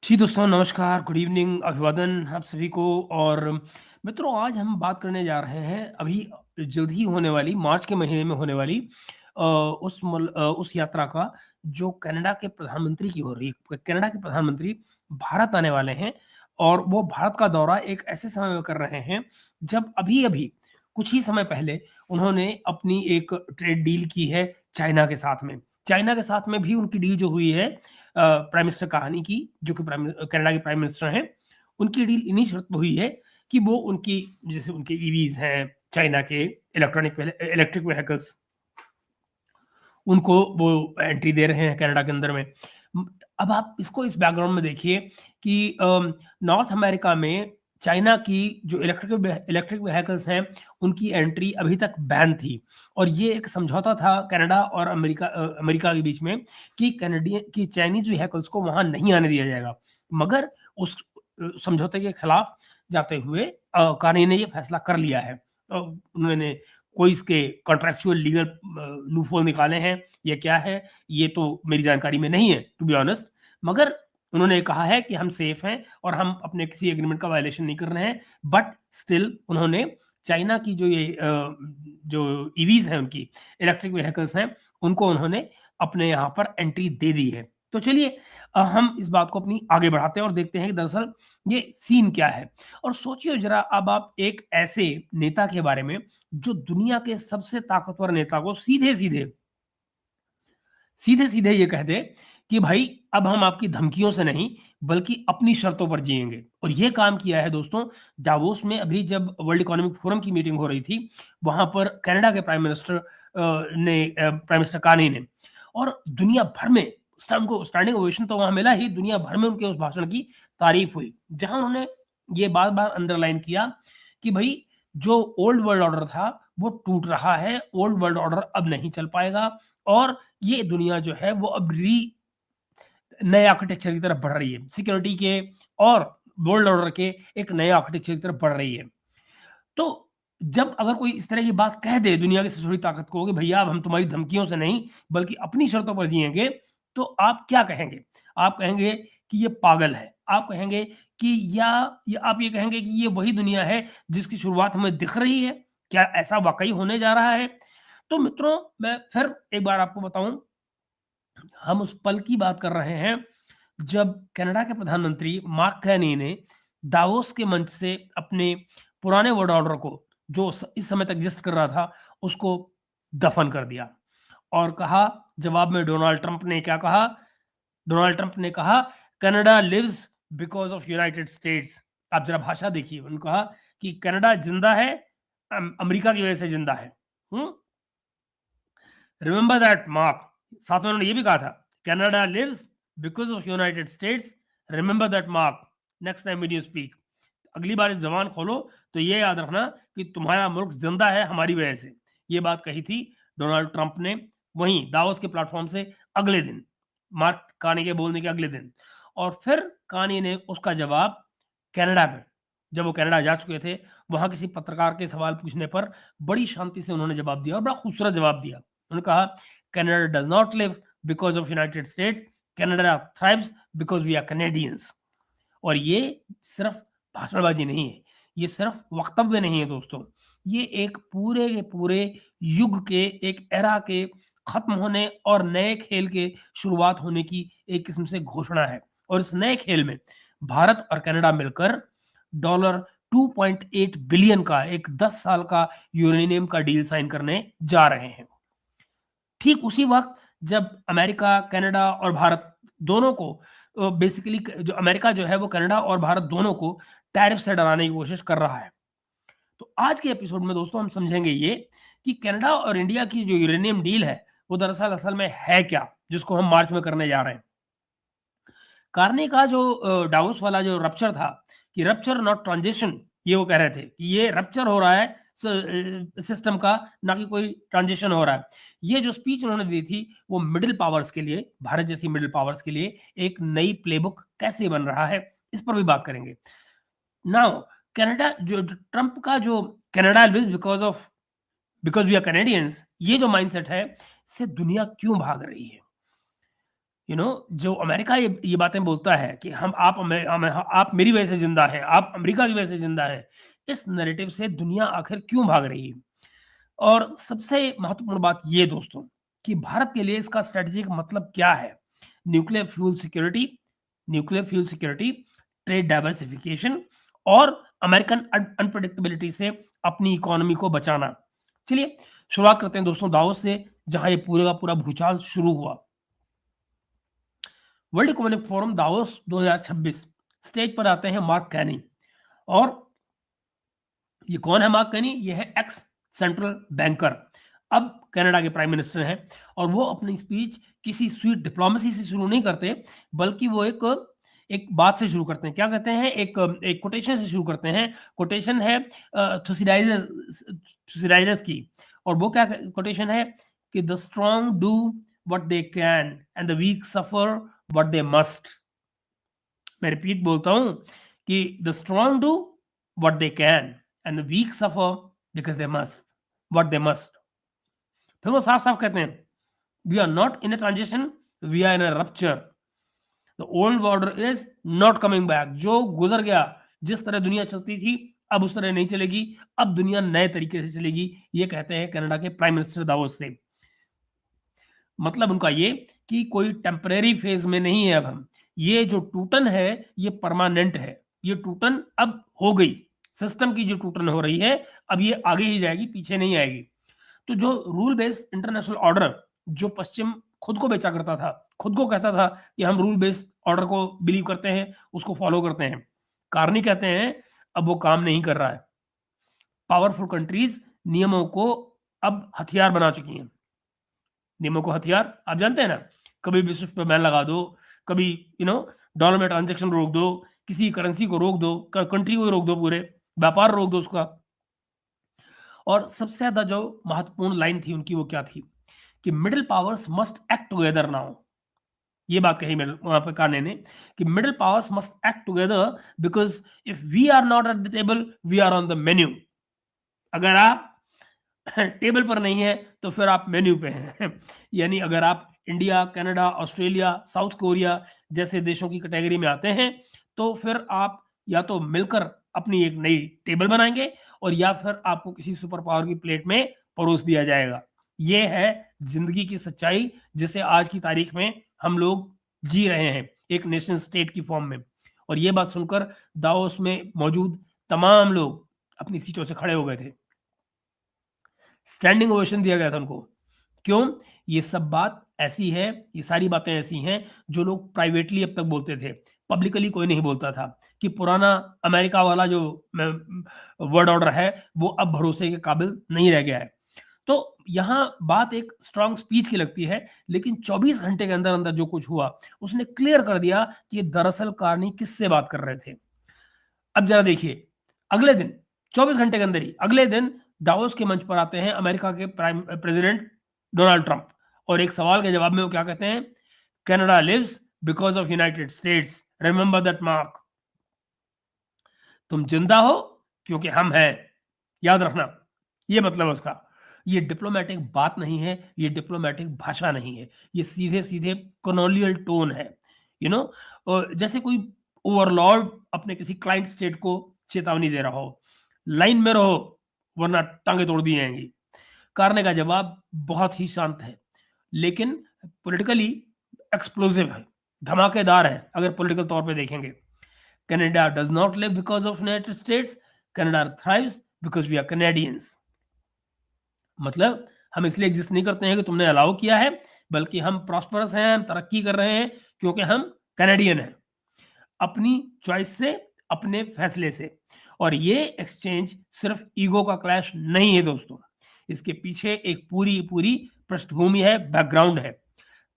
जी दोस्तों नमस्कार, good evening, अभिवादन आप सभी को। और मित्रों, आज हम बात करने जा रहे हैं अभी जल्द ही होने वाली मार्च के महीने में होने वाली उस यात्रा का जो कनाडा के प्रधानमंत्री की हो रही है। कनाडा के प्रधानमंत्री भारत आने वाले हैं और वो भारत का दौरा एक ऐसे समय में कर रहे हैं जब अभी-अभी कुछ ही समय पहले उन्होंने अपनी एक ट्रेड डील की है चाइना के साथ में। चाइना के साथ में भी उनकी डील जो हुई है प्राइम मिनिस्टर कहानी की, जो कि कनाडा के प्राइम मिनिस्टर हैं, उनकी डील इन्हीं शर्त पे हुई है कि वो उनकी जैसे उनके ईवीज़ हैं, चाइना के इलेक्ट्रिक व्हीकल्स, उनको वो एंट्री दे रहे हैं कनाडा के अंदर में। उम, अब आप इसको इस बैकग्राउंड में देखिए कि नॉर्थ अमेरिका में चाइना की जो इलेक्ट्रिक व्हीकल्स हैं, उनकी एंट्री अभी तक बैन थी और ये एक समझौता था कनाडा और अमेरिका के बीच में कि चाइनीज़ व्हीकल्स को वहाँ नहीं आने दिया जाएगा। मगर उस समझौते के खिलाफ जाते हुए कानी ने ये फैसला कर लिया है। उन्होंने कोई इसके कॉन्ट्रैक्चुअल लीगल लूपहोल निकाले हैं, ये क्या है, ये तो मेरी जानकारी में नहीं है टू बी ऑनेस्ट। मगर उन्होंने कहा है कि हम सेफ हैं और हम अपने किसी एग्रीमेंट का वायलेशन नहीं कर रहे हैं। बट स्टिल उन्होंने चाइना की जो ईवीज़ हैं उनकी, इलेक्ट्रिक व्हीकल्स हैं, उनको उन्होंने अपने यहाँ पर एंट्री दे दी है। तो चलिए हम इस बात को अपनी आगे बढ़ाते हैं और देखते हैं कि दरअसल ये सीन क्या है। और सोचिए ज़रा अब आप एक ऐसे नेता के बारे में जो दुनिया के सबसे ताकतवर नेता को सीधे-सीधे ये कह दे कि भाई अब हम आपकी धमकियों से नहीं बल्कि अपनी शर्तों पर जिएँगे। और ये काम किया है दोस्तों दावोस में। अभी जब वर्ल्ड इकोनॉमिक फोरम की मीटिंग हो रही थी, वहाँ पर कनाडा के प्राइम मिनिस्टर कार्नी ने, और दुनिया भर में उनको स्टैंडिंग ओवेशन तो वहाँ मिला ही, दुनिया भर में उनके उस भाषण की तारीफ हुई। जहाँ उन्होंने ये बार-बार अंडरलाइन किया कि भई जो ओल्ड वर्ल्ड ऑर्डर था, वो टूट रहा है, ओल्ड वर्ल्ड ऑर्डर अब नहीं चल पाएगा और ये दुनिया जो है वो अब नए आर्किटेक्चर की तरफ बढ़ रही है। सिक्योरिटी के और वर्ल्ड ऑर्डर के एक नए आर्किटेक्चर की तरफ बढ़ रही है। तो जब अगर कोई इस तरह की बात कह दे दुनिया की सबसे बड़ी ताकत को कि भैया अब हम तुम्हारी धमकियों से नहीं बल्कि अपनी शर्तों पर जिएँगे, तो आप क्या कहेंगे? आप कहेंगे कि ये पागल है। आप कहेंगे कि या आप ये कहेंगे कि ये वही दुनिया है जिसकी शुरुआत हमें दिख रही है? क्या ऐसा वाक़ई होने जा रहा है? तो मित्रों, मैं फिर एक बार आपको बताऊँ, हम उस पल की बात कर रहे हैं जब कनाडा के प्रधानमंत्री मार्क कार्नी ने दावोस के मंच से अपने पुराने वर्ल्ड ऑर्डर को, जो इस समय तक एग्जिस्ट कर रहा था, उसको दफन कर दिया और कहा, जवाब में डोनाल्ड ट्रंप ने क्या कहा? डोनाल्ड ट्रंप ने कहा, Canada lives because of United States. आप जरा भाषा देखिए। उन्होंने कहा कि कनाडा जिंदा है अमेरिका की वजह से जिंदा है। Remember that mark. साथ में उन्होंने ये भी कहा था, Canada lives because of United States, remember that mark next time when you speak. अगली बार जब जबान खोलो तो ये याद रखना कि तुम्हारा मुल्क जिंदा है हमारी वजह से। ये बात कही थी डोनाल्ड ट्रंप ने वहीं दावोस के प्लेटफॉर्म से अगले दिन, मार्क कार्नी के बोलने के अगले दिन। और फिर कार्नी ने उसका जवाब कनाडा में, जब वो कनाडा जा चुके थे, वहां किसी पत्रकार के सवाल पूछने पर बड़ी शांति से उन्होंने जवाब दिया और बड़ा खूबसूरत जवाब दिया। उन्होंने कहा, Canada does not live because of United States, Canada thrives because we are Canadians. और ये सिर्फ भाषणबाजी नहीं है, ये सिर्फ वक्तव्य नहीं है दोस्तों, ये एक पूरे के पूरे युग के, एक एरा के खत्म होने और नए खेल के शुरुआत होने की एक किस्म से घोषणा है। और इस नए खेल में भारत और कनाडा मिलकर डॉलर 2.8 बिलियन का एक 10 साल का यूरेनियम का डील साइन करने जा रहे हैं। ठीक उसी वक़्त जब अमेरिका, कनाडा और भारत दोनों को बेसिकली जो अमेरिका जो है वो कनाडा और भारत दोनों को टैरिफ से डराने की कोशिश कर रहा है। तो आज के एपिसोड में दोस्तों हम समझेंगे ये कि कनाडा और इंडिया की जो यूरेनियम डील है, वो दरअसल असल में है क्या, जिसको हम मार्च में करने जा रहे हैं। कार्ने का जो डावोस वाला जो रप्चर था, कि रप्चर नॉट ट्रांजिशन, ये वो कह रहे थे कि ये रप्चर हो रहा है सिस्टम का, ना कि कोई ट्रांजिशन हो रहा है। ये जो स्पीच उन्होंने दी थी वो मिडिल पावर्स के लिए, भारत जैसी मिडिल पावर्स के लिए एक नई प्लेबुक कैसे बन रहा है, इस पर भी बात करेंगे। नाउ कनाडा जो ट्रंप का जो Canada lives because we are Canadians, ये जो माइंडसेट है, इससे दुनिया क्यों भाग रही है? जो अमेरिका ये बातें बोलता है कि आप मेरी वजह से जिंदा हैं, आप अमेरिका की वजह से जिंदा हैं, इस नैरेटिव से दुनिया आखिर क्यों भाग रही है? और सबसे महत्वपूर्ण बात ये दोस्तों कि भारत के लिए इसका स्ट्रेटेजिक मतलब क्या है? Nuclear fuel security, trade diversification और अमेरिकन अनप्रेडिक्टेबिलिटी से अपनी इकोनॉमी को बचाना। चलिए शुरुआत करते हैं दोस्तों दावोस से, जहां ये पूरे का पूरा भूचाल शुरू हुआ। World economic forum Davos 2026, stage पर आते हैं मार्क कैनी। और ये कौन है मार्क कैनी? ये है एक्स सेंट्रल बैंकर, अब कनाडा के प्राइम मिनिस्टर हैं। और वो अपनी स्पीच किसी स्वीट डिप्लोमेसी से शुरू नहीं करते, बल्कि वो एक बात से शुरू करते हैं। क्या कहते हैं? एक कोटेशन से शुरू करते हैं। कोटेशन है थुसिडाइजस की। और वो क्या कोटेशन है कि the strong do what they can and the weak suffer what they must. मैं रिपीट बोलता हूं कि the strong do what they can and the weak suffer because they must, what they must. फिर वो साफ साफ कहते हैं we are not in a transition, we are in a rupture. The old order is not coming back. जो गुजर गया, जिस तरह दुनिया चलती थी अब उस तरह नहीं चलेगी, अब दुनिया नए तरीके से चलेगी। ये कहते हैं कनाडा के प्राइम मिनिस्टर दावोस से। मतलब उनका ये कि कोई टेम्परेरी फेज में नहीं है अब हम, ये जो टूटन है ये परमानेंट है। ये टूटन अब हो गई, सिस्टम की जो टूटन हो रही है अब ये आगे ही जाएगी, पीछे नहीं आएगी। तो जो रूल बेस्ड इंटरनेशनल ऑर्डर जो पश्चिम खुद को बेचा करता था, खुद को कहता था कि हम रूल बेस्ड ऑर्डर को बिलीव करते हैं, उसको फॉलो करते हैं, कार्नी कहते हैं अब वो काम नहीं कर रहा है। पावरफुल कंट्रीज नियमों को अब हथियार बना चुकी हैं। नियमों को हथियार आप जानते हैं ना, कभी भी स्विफ्ट पे बैन लगा दो, कभी डॉलर में ट्रांजेक्शन रोक दो, किसी करेंसी को रोक दो, कंट्री को रोक दो, पूरे व्यापार रोक दो उसका। और सबसे ज्यादा जो महत्वपूर्ण लाइन थी उनकी वो क्या थी कि middle powers must act together now. ये बात कही वहां पे काने ने कि middle powers must act together because if we are not at the table we are on the menu. अगर आप टेबल पर नहीं है तो फिर आप मेन्यू पे हैं। यानी अगर आप India, Canada, Australia, south Korea जैसे देशों की कैटेगरी में आते हैं तो फिर आप या तो मिलकर अपनी एक नई टेबल बनाएंगे और या फिर आपको किसी सुपर पावर की प्लेट में परोस दिया जाएगा। ये है जिंदगी की सच्चाई जिसे आज की तारीख में हम लोग जी रहे हैं एक नेशन स्टेट की फॉर्म में। और ये बात सुनकर दावोस में मौजूद तमाम लोग अपनी सीटों से खड़े हो गए थे, स्टैंडिंग ओवेशन दिया गया था उनको। क्यों? ये सब बात ऐसी है, ये सारी बातें ऐसी हैं जो लोग प्राइवेटली अब तक बोलते थे, पब्लिकली कोई नहीं बोलता था। कि पुराना अमेरिका वाला जो वर्ड ऑर्डर है वो अब भरोसे के काबिल नहीं रह गया है। तो यहाँ बात एक स्ट्रांग स्पीच की लगती है, लेकिन 24 घंटे के अंदर अंदर जो कुछ हुआ उसने क्लियर कर दिया कि दरअसल कार्नी किससे बात कर रहे थे। अब जरा देखिए, अगले दिन 24 घंटे के अंदर ही अगले दिन दावोस के मंच पर आते हैं अमेरिका के प्रेसिडेंट डोनाल्ड ट्रंप। और एक सवाल के जवाब में वो क्या कहते हैं? Canada lives because of United States, remember that mark. तुम जिंदा हो क्योंकि हम हैं, याद रखना। ये मतलब उसका। ये डिप्लोमेटिक बात नहीं है, ये डिप्लोमेटिक भाषा नहीं है, ये सीधे सीधे कॉलोनियल टोन है। जैसे कोई ओवरलॉर्ड अपने किसी क्लाइंट स्टेट को चेतावनी दे रहा हो, लाइन में रहो वरना टांगे तोड़ दी जाएंगी। कार्ने का जवाब बहुत ही शांत है, लेकिन पॉलिटिकली एक्सप्लोसिव है, धमाकेदार है अगर पॉलिटिकल तौर पे देखेंगे। Canada does not live because of United States, Canada thrives because we are Canadians. मतलब हम इसलिए एग्जिस्ट नहीं करते हैं कि तुमने अलाउ किया है, बल्कि हम प्रॉस्परस हैं, हम तरक्की कर रहे हैं क्योंकि हम कैनेडियन हैं, अपनी चॉइस से, अपने फैसले से। और ये एक्सचेंज सिर्फ ईगो का क्लैश नहीं है दोस्तों, इसके पीछे एक पूरी पूरी पृष्ठभूमि है, बैकग्राउंड है।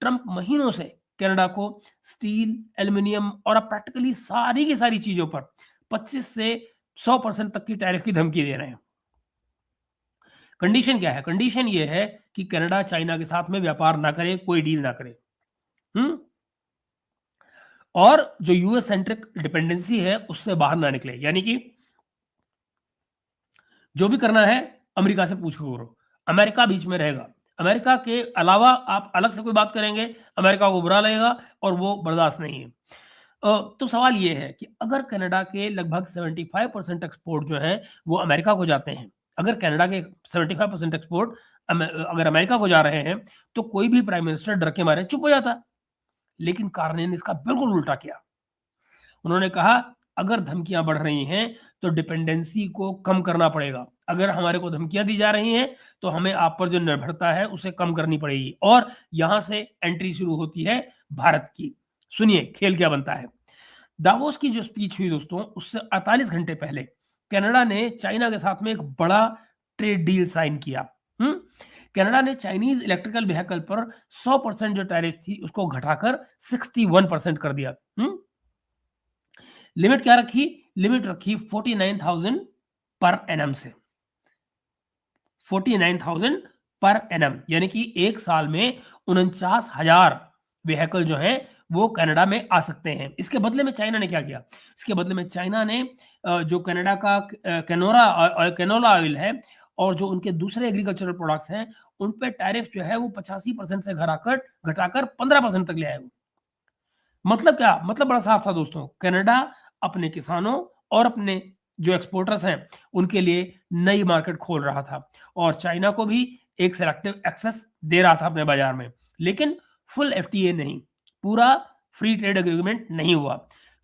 ट्रंप महीनों से कनाडा को स्टील, एल्यूमिनियम और अब प्रैक्टिकली सारी की सारी चीजों पर 25 से 100% तक की टैरिफ की धमकी दे रहे हैं। कंडीशन क्या है? कंडीशन ये है कि कनाडा चाइना के साथ में व्यापार ना करे, कोई डील ना करे। और जो यूएस सेंट्रिक डिपेंडेंसी है उससे बाहर ना निकले, यानी कि जो भी करना है अमेरिका से पूछ के करो, अमेरिका बीच में रहेगा, अमेरिका के अलावा आप अलग से कोई बात करेंगे, अमेरिका को बुरा लगेगा और वो बर्दाश्त नहीं है। तो सवाल ये है कि अगर कनाडा के लगभग 75% एक्सपोर्ट जो है वो अमेरिका को जाते हैं, अगर कनाडा के 75% एक्सपोर्ट अगर अमेरिका को जा रहे हैं, तो कोई भी प्राइम मिनिस्टर डर के मारे चुप हो जाता। लेकिन कार्ने ने इसका बिल्कुल उल्टा किया। उन्होंने कहा, अगर धमकियां बढ़ रही हैं तो डिपेंडेंसी को कम करना पड़ेगा। अगर हमारे को धमकियां दी जा रही हैं तो हमें आप पर जो निर्भरता है उसे कम करनी पड़ेगी, और यहां से एंट्री शुरू होती है भारत की। सुनिए खेल क्या बनता है। दावोस की जो स्पीच हुई दोस्तों, उससे 48 घंटे पहले कनाडा ने चाइना के साथ में एक बड़ा ट्रेड डील साइन किया। कनाडा ने चाइनीज इलेक्ट्रिकल व्हीकल पर 100% जो टैरिफ थी उसको घटाकर 61% कर दिया। लिमिट क्या रखी? लिमिट रखी 49,000 पर एनम से। 49,000 पर एनम, यानी कि एक साल में 49,000 व्हीकल जो है वो कनाडा में आ सकते हैं। इसके बदले में चाइना ने क्या किया? इसके बदले में चाइना ने जो कनाडा का कैनोला ऑयल है और जो उनके दूसरे एग्रीकल्चरल प्रोडक्ट्स हैं, उन पे टैरिफ जो है वो 85% से घटाकर 15% तक ले आए। मतलब क्या? मतलब बड़ा साफ था दोस्तों। कनाडा अपने किसानों और अपने जो एक्सपोर्टर्स हैं उनके लिए नई मार्केट खोल रहा था, और चाइना को भी एक सेलेक्टिव एक्सेस दे रहा था अपने बाजार में, लेकिन फुल एफटीए नहीं, पूरा फ्री ट्रेड एग्रीमेंट नहीं हुआ।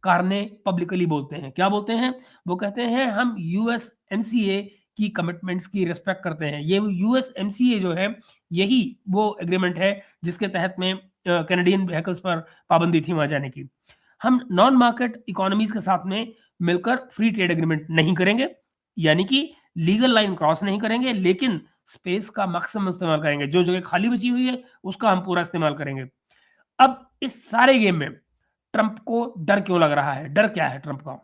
कार्ने पब्लिकली बोलते हैं, क्या बोलते हैं? वो कहते हैं हम यूएसएमसीए की कमिटमेंट्स की रिस्पेक्ट करते हैं। ये यूएसएमसीए जो है यही वो एग्रीमेंट है जिसके तहत में कैनेडियन व्हीकल्स पर पाबंदी थी वहां जाने की। हम नॉन मार्केट इकोनॉमीज के साथ में मिलकर फ्री ट्रेड एग्रीमेंट नहीं करेंगे, यानी कि लीगल लाइन क्रॉस नहीं करेंगे, लेकिन स्पेस का मैक्सिमम इस्तेमाल करेंगे। जो जगह खाली बची हुई है उसका हम पूरा इस्तेमाल करेंगे। अब इस सारे गेम में ट्रंप को डर क्यों लग रहा है? डर क्या है ट्रंप का?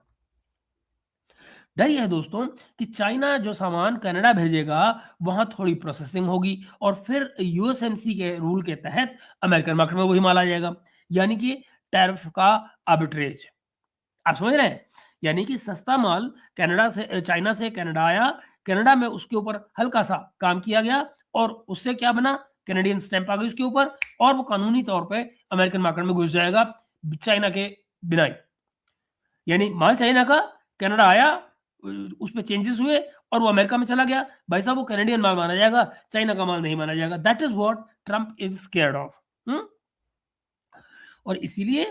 डर यह है दोस्तों कि चाइना जो सामान कनाडा भेजेगा वहां थोड़ी प्रोसेसिंग होगी और फिर यूएसएमसी के रूल के तहत अमेरिकन मार्केट में वही माल आ जाएगा, यानी कि टैरिफ का आर्बिट्रेज। आप समझ रहे हैं? यानी कि सस्ता माल कनाडा से चाइना से कनाडा आया, कनाडा में उसके ऊपर हल्का सा काम किया गया और उससे क्या बना? कैनेडियन स्टैंप आ गई उसके ऊपर, और वो कानूनी तौर पे अमेरिकन मार्केट में घुस जाएगा चाइना के बिना ही। यानी माल चाइना का कनाडा आया, उस पे चेंजेस हुए और वो अमेरिका में चला गया। भाई साहब वो कैनेडियन माल माना जाएगा, चाइना का माल नहीं माना जाएगा। That is what Trump is scared of. और इसीलिए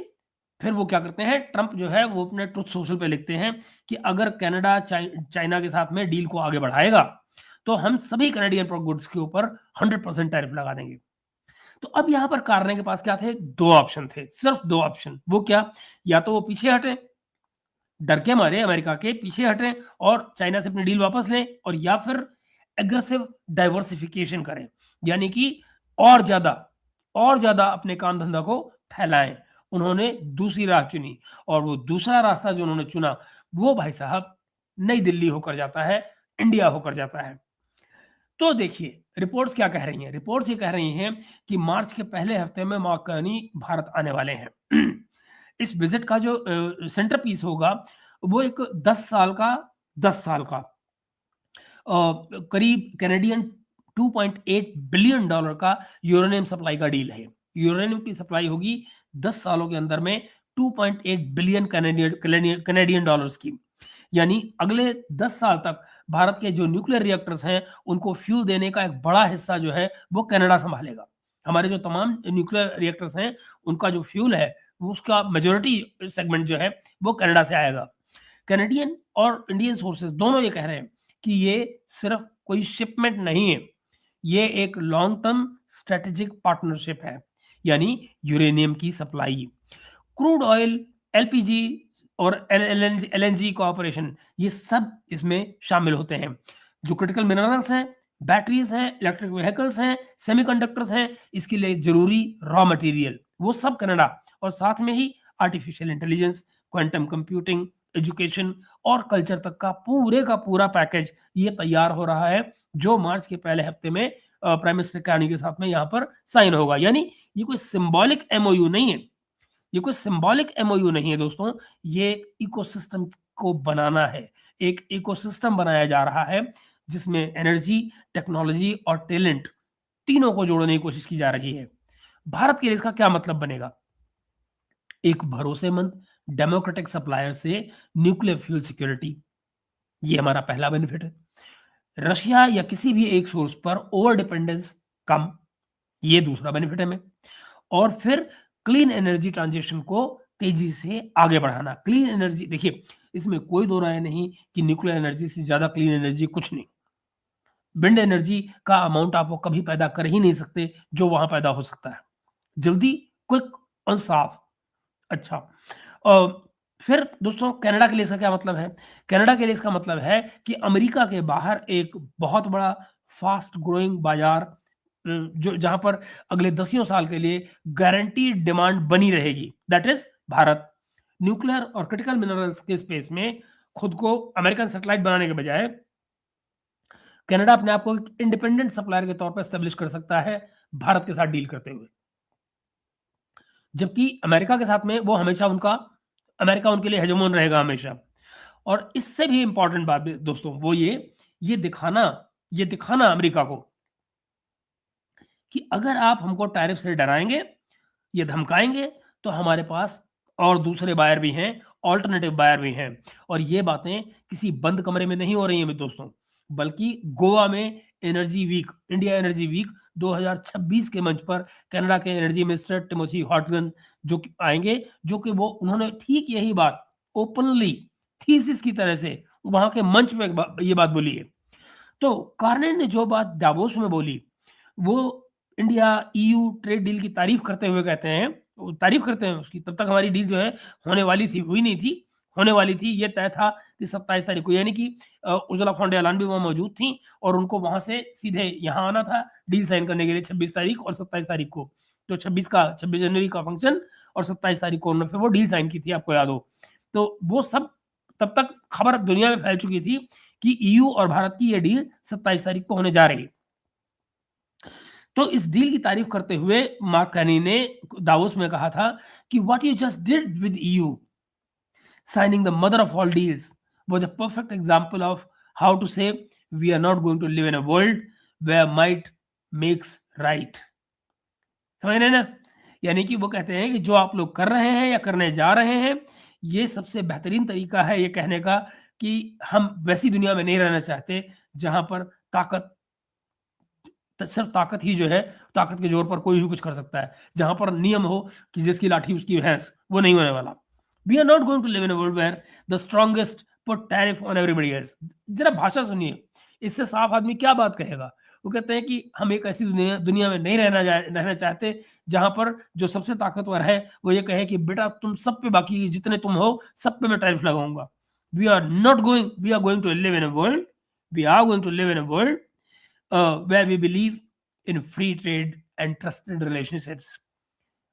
फिर वो क्या करते हैं, ट्रंप जो है वो अपने ट्रुथ सोशल पे लिखते हैं कि अगर कनाडा चाइना के साथ में डील को आगे बढ़ाएगा तो हम सभी कैनेडियन गुड्स के ऊपर 100% टैरिफ लगा देंगे। तो अब यहां पर कार्ने के पास क्या थे? दो ऑप्शन थे, सिर्फ दो ऑप्शन। वो क्या? या तो वो पीछे हटे, डर के मारे अमेरिका के पीछे हटें और चाइना से अपनी डील वापस लें, और या फिर एग्रेसिव डाइवर्सिफिकेशन करें, यानी कि और ज्यादा अपने काम धंधा को फैलाएं। उन्होंने दूसरी राह चुनी, और वो दूसरा रास्ता जो उन्होंने चुना वो भाई साहब नई दिल्ली होकर जाता है, इंडिया होकर जाता है। तो देखिए रिपोर्ट्स क्या कह रही हैं। रिपोर्ट्स ये कह रही हैं कि मार्च के पहले हफ्ते में मार्क कार्नी भारत आने वाले हैं। इस विजिट का जो सेंटर पीस होगा वो एक 10 साल का करीब कैनेडियन 2.8 बिलियन डॉलर का यूरेनियम सप्लाई का डील है। यूरेनियम की सप्लाई होगी 10 सालों के अंदर में 2.8 बिलियन कैनेडियन डॉलर्स की, यानी अगले 10 साल तक भारत के जो न्यूक्लियर रिएक्टर्स हैं उनको फ्यूल देने का एक बड़ा हिस्सा जो है वो कनाडा संभालेगा। हमारे जो तमाम न्यूक्लियर रिएक्टर्स हैं उनका जो फ्यूल है उसका मेजोरिटी सेगमेंट जो है वो कनाडा से आएगा। कैनेडियन और इंडियन सोर्सेज दोनों ये कह रहे हैं कि ये सिर्फ कोई शिपमेंट नहीं है, ये एक लॉन्ग टर्म स्ट्रेटेजिक पार्टनरशिप है, यानी यूरेनियम की सप्लाई, क्रूड ऑयल, एलपीजी और एलएनजी कोऑपरेशन, ये सब इसमें शामिल होते हैं। जो क्रिटिकल मिनरल्स हैं, बैटरीज हैं, इलेक्ट्रिक व्हीकल्स हैं, सेमीकंडक्टर्स हैं, इसके लिए जरूरी रॉ मटेरियल वो सब कनाडा, और साथ में ही artificial intelligence, quantum computing, education और कल्चर तक का पूरा पैकेज ये तैयार हो रहा है, जो मार्च के पहले हफ्ते में प्राइम मिनिस्टर कार्नी के साथ में यहाँ पर साइन होगा। यानी ये कोई सिंबॉलिक एमओयू नहीं है, ये कोई सिंबॉलिक एमओयू नहीं है दोस्तों, ये इकोसिस्टम को बनाना है। एक इकोसिस्टम बनाया जा रहा है जिसमें एनर्जी, टेक्नोलॉजी और टैलेंट तीनों को जोड़ने की कोशिश की जा रही है। भारत के लिए इसका क्या मतलब बनेगा? एक भरोसेमंद डेमोक्रेटिक सप्लायर से न्यूक्लियर फ्यूल सिक्योरिटी, ये हमारा पहला बेनिफिट है। रशिया या किसी भी एक सोर्स पर ओवर डिपेंडेंस कम, ये दूसरा बेनिफिट है हमें। और फिर क्लीन एनर्जी ट्रांजिशन को तेजी से आगे बढ़ाना। क्लीन एनर्जी, देखिए इसमें कोई दो राय नहीं कि न्यूक्लियर एनर्जी से ज्यादा क्लीन एनर्जी कुछ नहीं। विंड एनर्जी का अमाउंट आप वो कभी पैदा कर ही नहीं सकते जो वहां पैदा हो सकता है, जल्दी, क्विक और साफ। अच्छा, फिर दोस्तों कनाडा के लिए इसका क्या मतलब है? कनाडा के लिए इसका मतलब है कि अमेरिका के बाहर एक बहुत बड़ा फास्ट ग्रोइंग बाजार, जो जहां पर अगले दसियों साल के लिए गारंटीड डिमांड बनी रहेगी, दैट इज भारत। न्यूक्लियर और क्रिटिकल मिनरल्स के स्पेस में खुद को अमेरिकन सैटेलाइट बनाने के बजाय कनाडा अपने आप को एक इंडिपेंडेंट सप्लायर के तौर पर एस्टेब्लिश कर सकता है भारत के साथ डील करते हुए। जबकि अमेरिका के साथ में वो हमेशा अमेरिका उनके लिए हेजेमोन रहेगा हमेशा। और इससे भी इंपॉर्टेंट बात दोस्तों वो ये दिखाना अमेरिका को कि अगर आप हमको टैरिफ से डराएंगे, ये धमकाएंगे, तो हमारे पास और दूसरे बायर भी हैं, ऑल्टरनेटिव बायर भी हैं। और ये बातें किसी बंद कमरे में नहीं हो रही हैं दोस्तों, बल्कि गोवा में energy week, India energy week 2026 के मंच पर कनाडा के एनर्जी मिनिस्टर टिमोथी हॉटसन जो कि आएंगे, जो कि वो उन्होंने ठीक यही बात ओपनली थीसिस की तरह से वहां के मंच में ये बात बोली है। तो कार्नेल ने जो बात दावोस में बोली, वो इंडिया ईयू ट्रेड डील की तारीफ करते हुए कहते हैं, वो तारीफ करते हैं उसकी, तब तक हमारी डील जो है होने वाली थी, हुई नहीं थी, होने वाली थी। ये तय था कि 27 तारीख को, यानी कि उर्जुला फॉन डर लेyen भी वहाँ मौजूद थी और उनको वहां से सीधे यहाँ आना था डील साइन करने के लिए 26 तारीख और 27 तारीख को। तो 26 जनवरी का फंक्शन और 27 तारीख को उन्होंने फिर वो डील साइन की थी, आपको याद हो। तो वो सब तब तक खबर दुनिया में फैल चुकी थी कि ईयू और भारत की ये डील 27 तारीख को होने जा रही है। तो इस डील की तारीफ करते हुए मार्क कैनी ने दावोस में कहा था कि what you just did with EU, signing the mother of all deals, was a perfect example of how to say we are not going to live in a world where might makes right. समझ रहे हैं ना? यानी कि वो कहते हैं कि जो आप लोग कर रहे हैं या करने जा रहे हैं, ये सबसे बेहतरीन तरीका है ये कहने का कि हम वैसी दुनिया में नहीं रहना चाहते जहां पर सिर्फ ताकत ही जो है, ताकत के जोर पर कोई भी कुछ कर सकता है, जहां पर नियम हो कि जिसकी लाठी उसकी भैंस, वो नहीं होने वाला। We are not going to live in a world where the strongest put tariff on everybody else. जरा भाषा सुनिए, इससे साफ आदमी क्या बात कहेगा। वो कहते हैं कि हम एक ऐसी दुनिया में नहीं रहना चाहते जहां पर जो सबसे ताकतवर है वो ये कहे कि बेटा तुम सब पे, बाकी जितने तुम हो सब पे मैं टैरिफ लगाऊंगा। We are going to live in a world, we are going to live in a world where we believe in free trade and trusted relationships.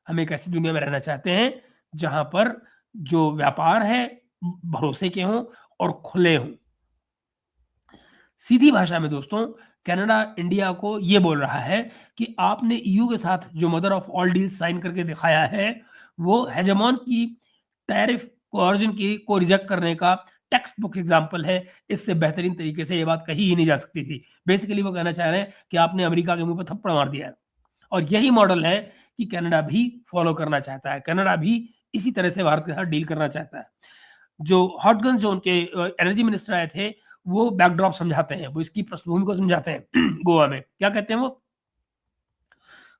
हम एक ऐसी दुनिया में रहना चाहते हैं जहां पर जो व्यापार है भरोसे के हों और खुले हों। सीधी भाषा में दोस्तों, कनाडा इंडिया को ये बोल रहा है कि आपने ईयू के साथ जो mother of all deals sign करके दिखाया है, वो हेजेमॉन की टैरिफ कोऑर्जन की को रिजेक्ट करने का टेक्स्ट बुक एग्जाम्पल है। इससे बेहतरीन तरीके से ये बात कही ही नहीं जा सकती थी। बेसिकली वो कहना चाह रहे हैं कि आपने अमेरिका के मुंह पर थप्पड़ मार दिया है, और यही मॉडल है कि कनाडा भी फॉलो करना चाहता है। कनाडा भी इसी तरह से भारत के साथ डील करना चाहता है। जो हॉटगन, जो उनके एनर्जी मिनिस्टर आए थे, वो बैकड्रॉप समझाते हैं, वो इसकी पृष्ठभूमि को समझाते हैं। गोवा में क्या कहते हैं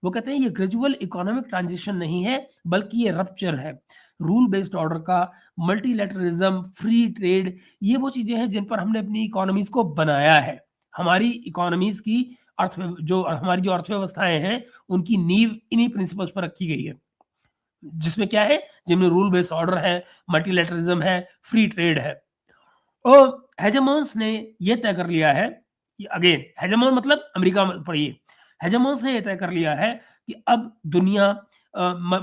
वो कहते हैं ये ग्रेजुअल इकोनॉमिक ट्रांजिशन नहीं है, बल्कि ये रप्चर है रूल बेस्ड ऑर्डर का, मल्टीलैटरलिज्म, फ्री ट्रेड, ये वो चीजें हैं जिन पर हमने अपनी इकोनॉमीज को बनाया है। हमारी इकोनॉमीज की हमारी जो अर्थव्यवस्थाएं हैं, उनकी नींव इन्हीं प्रिंसिपल्स पर रखी गई है, जिसमें क्या है, जिनमें रूल बेस्ड ऑर्डर है, मल्टीलैटरलिज्म है, फ्री ट्रेड है। और हेजेमोन्स ने यह तय कर लिया है, अगेन हेजेमोन मतलब अमेरिका, पढ़िए, हेजेमोन्स ने यह तय कर लिया है कि अब दुनिया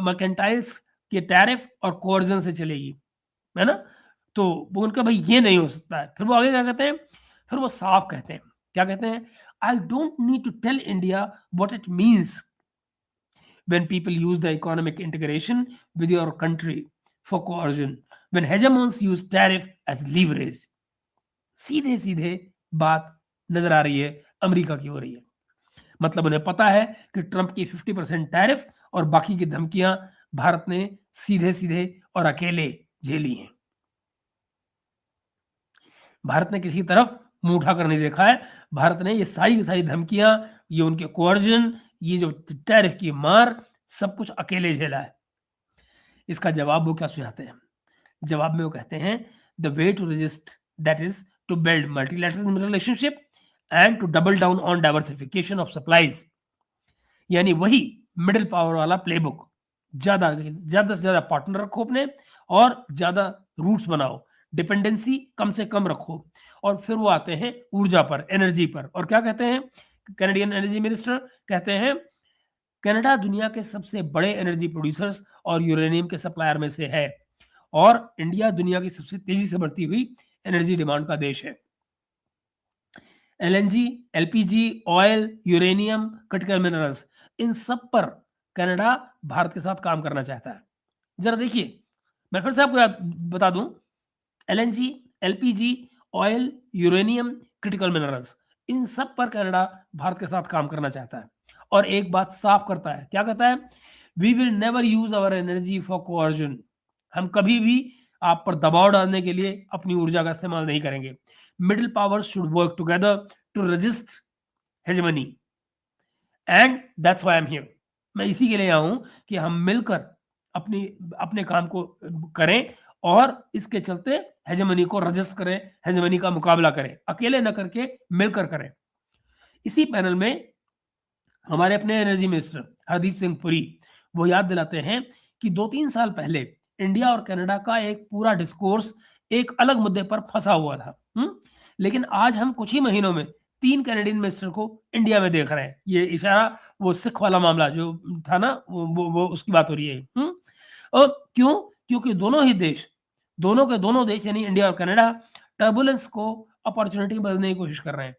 मर्केंटाइल्स के टैरिफ और कोर्जन से चलेगी, है ना? तो वो उनका भाई ये नहीं हो सकता है। फिर वो आगे क्या कहते हैं, फिर वो साफ कहते हैं, क्या कहते हैं, I don't need to tell India what it means when people use the economic integration with your country for coercion, when hegemons use tariff as leverage. सीधे सीधे बात नजर आ रही है, अमेरिका की हो रही है। मतलब उन्हें पता है कि ट्रंप की 50% टैरिफ और बाकी की धमकियां भारत ने सीधे सीधे और अकेले झेली हैं। भारत ने किसी तरफ मुंह उठाकर नहीं देखा है। भारत ने ये सारी की सारी धमकियां, ये उनके कोअर्जन, ये जो टैरिफ की मार, सब कुछ अकेले झेला है। इसका जवाब वो क्या सुझाते हैं? जवाब में वो कहते हैं the way to resist that is to build multilateral relationship and to double down on diversification of supplies. यानी वही मिडिल पावर वाला प्लेबुक, ज्यादा से ज्यादा पार्टनर रखो अपने और ज्यादा रूट्स बनाओ, डिपेंडेंसी कम से कम रखो। और फिर वो आते हैं ऊर्जा पर, एनर्जी पर, और क्या कहते हैं कैनेडियन एनर्जी मिनिस्टर? कहते हैं कनाडा दुनिया के सबसे बड़े एनर्जी प्रोड्यूसर्स और यूरेनियम के सप्लायर में से है और इंडिया दुनिया की सबसे तेजी से बढ़ती हुई एनर्जी डिमांड का देश है। LNG, LPG, oil, uranium, critical minerals, इन सब पर कनाडा भारत के साथ काम करना चाहता है। जरा देखिए, मैं फिर से आपको बता दूं, LNG, LPG, oil, uranium, critical minerals, इन सब पर कनाडा भारत के साथ काम करना चाहता है और एक बात साफ करता है। क्या कहता है? We will never use our energy for coercion. हम कभी भी आप पर दबाव डालने के लिए अपनी ऊर्जा का इस्तेमाल नहीं करेंगे। Middle powers should work together to resist hegemony and that's why I am here. मैं इसी के लिए आया हूं कि हम मिलकर अपने काम को करें और इसके चलते हेजेमनी को रजिस्ट करें, हेजेमनी का मुकाबला करें, अकेले न करके मिलकर करें। इसी पैनल में हमारे अपने एनर्जी मिनिस्टर हरदीप सिंह पुरी वो याद दिलाते हैं कि 2-3 साल पहले इंडिया और कनाडा का एक पूरा डिस्कोर्स एक अलग मुद्दे पर फंसा हुआ था। लेकिन आज हम कुछ ही महीनों में 3 कैनेडियन मिनिस्टर को इंडिया में देख रहे हैं। ये इशारा वो सिख वाला मामला जो था ना, वो उसकी बात हो रही है। और क्यों? क्योंकि दोनों के दोनों देश यानी इंडिया और कनाडा टर्बुलेंस को अपॉर्चुनिटी बदलने की कोशिश कर रहे हैं।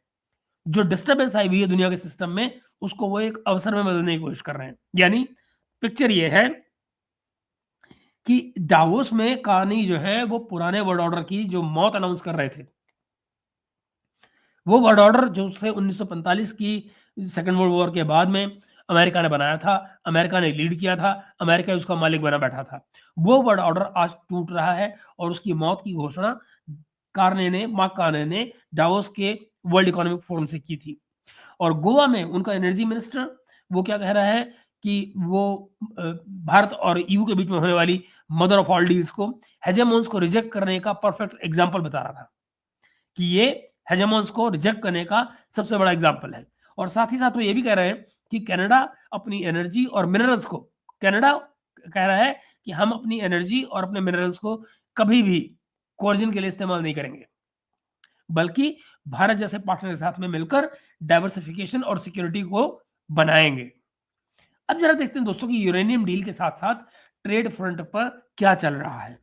जो डिस्टर्बेंस आई हुई है दुनिया के सिस्टम में, उसको वो एक अवसर में बदलने की कोशिश कर रहे हैं। यानी पिक्चर ये है कि डावोस में कार्नी जो है वो पुराने वर्ल्ड ऑर्डर की जो मौत अनाउंस कर रहे थे, वो वर्ल्ड ऑर्डर जो से 1945 की सेकेंड वर्ल्ड वॉर के बाद में अमेरिका ने बनाया था, अमेरिका ने लीड किया था, अमेरिका उसका मालिक बना बैठा था, वो वर्ल्ड ऑर्डर आज टूट रहा है और उसकी मौत की घोषणा मार्क कार्ने ने डावोस के वर्ल्ड इकोनॉमिक फोरम से की थी। और गोवा में उनका एनर्जी मिनिस्टर वो क्या कह रहा है कि वो भारत और ईयू के बीच में होने वाली मदर ऑफ ऑल डील्स को, हेजेमोन्स को रिजेक्ट करने का परफेक्ट एग्जांपल बता रहा था कि ये हेजेमोन्स को रिजेक्ट करने का सबसे बड़ा एग्जांपल है। और साथ ही साथ वो ये भी कह रहे हैं कि कनाडा अपनी एनर्जी और मिनरल्स को, कनाडा कह रहा है कि हम अपनी एनर्जी और अपने मिनरल्स को कभी भी कोर्जन के लिए इस्तेमाल नहीं करेंगे, बल्कि भारत जैसे पार्टनर के साथ में मिलकर डाइवर्सिफिकेशन और सिक्योरिटी को बनाएंगे। अब जरा देखते हैं दोस्तों कि यूरेनियम डील के साथ साथ ट्रेड फ्रंट पर क्या चल रहा है।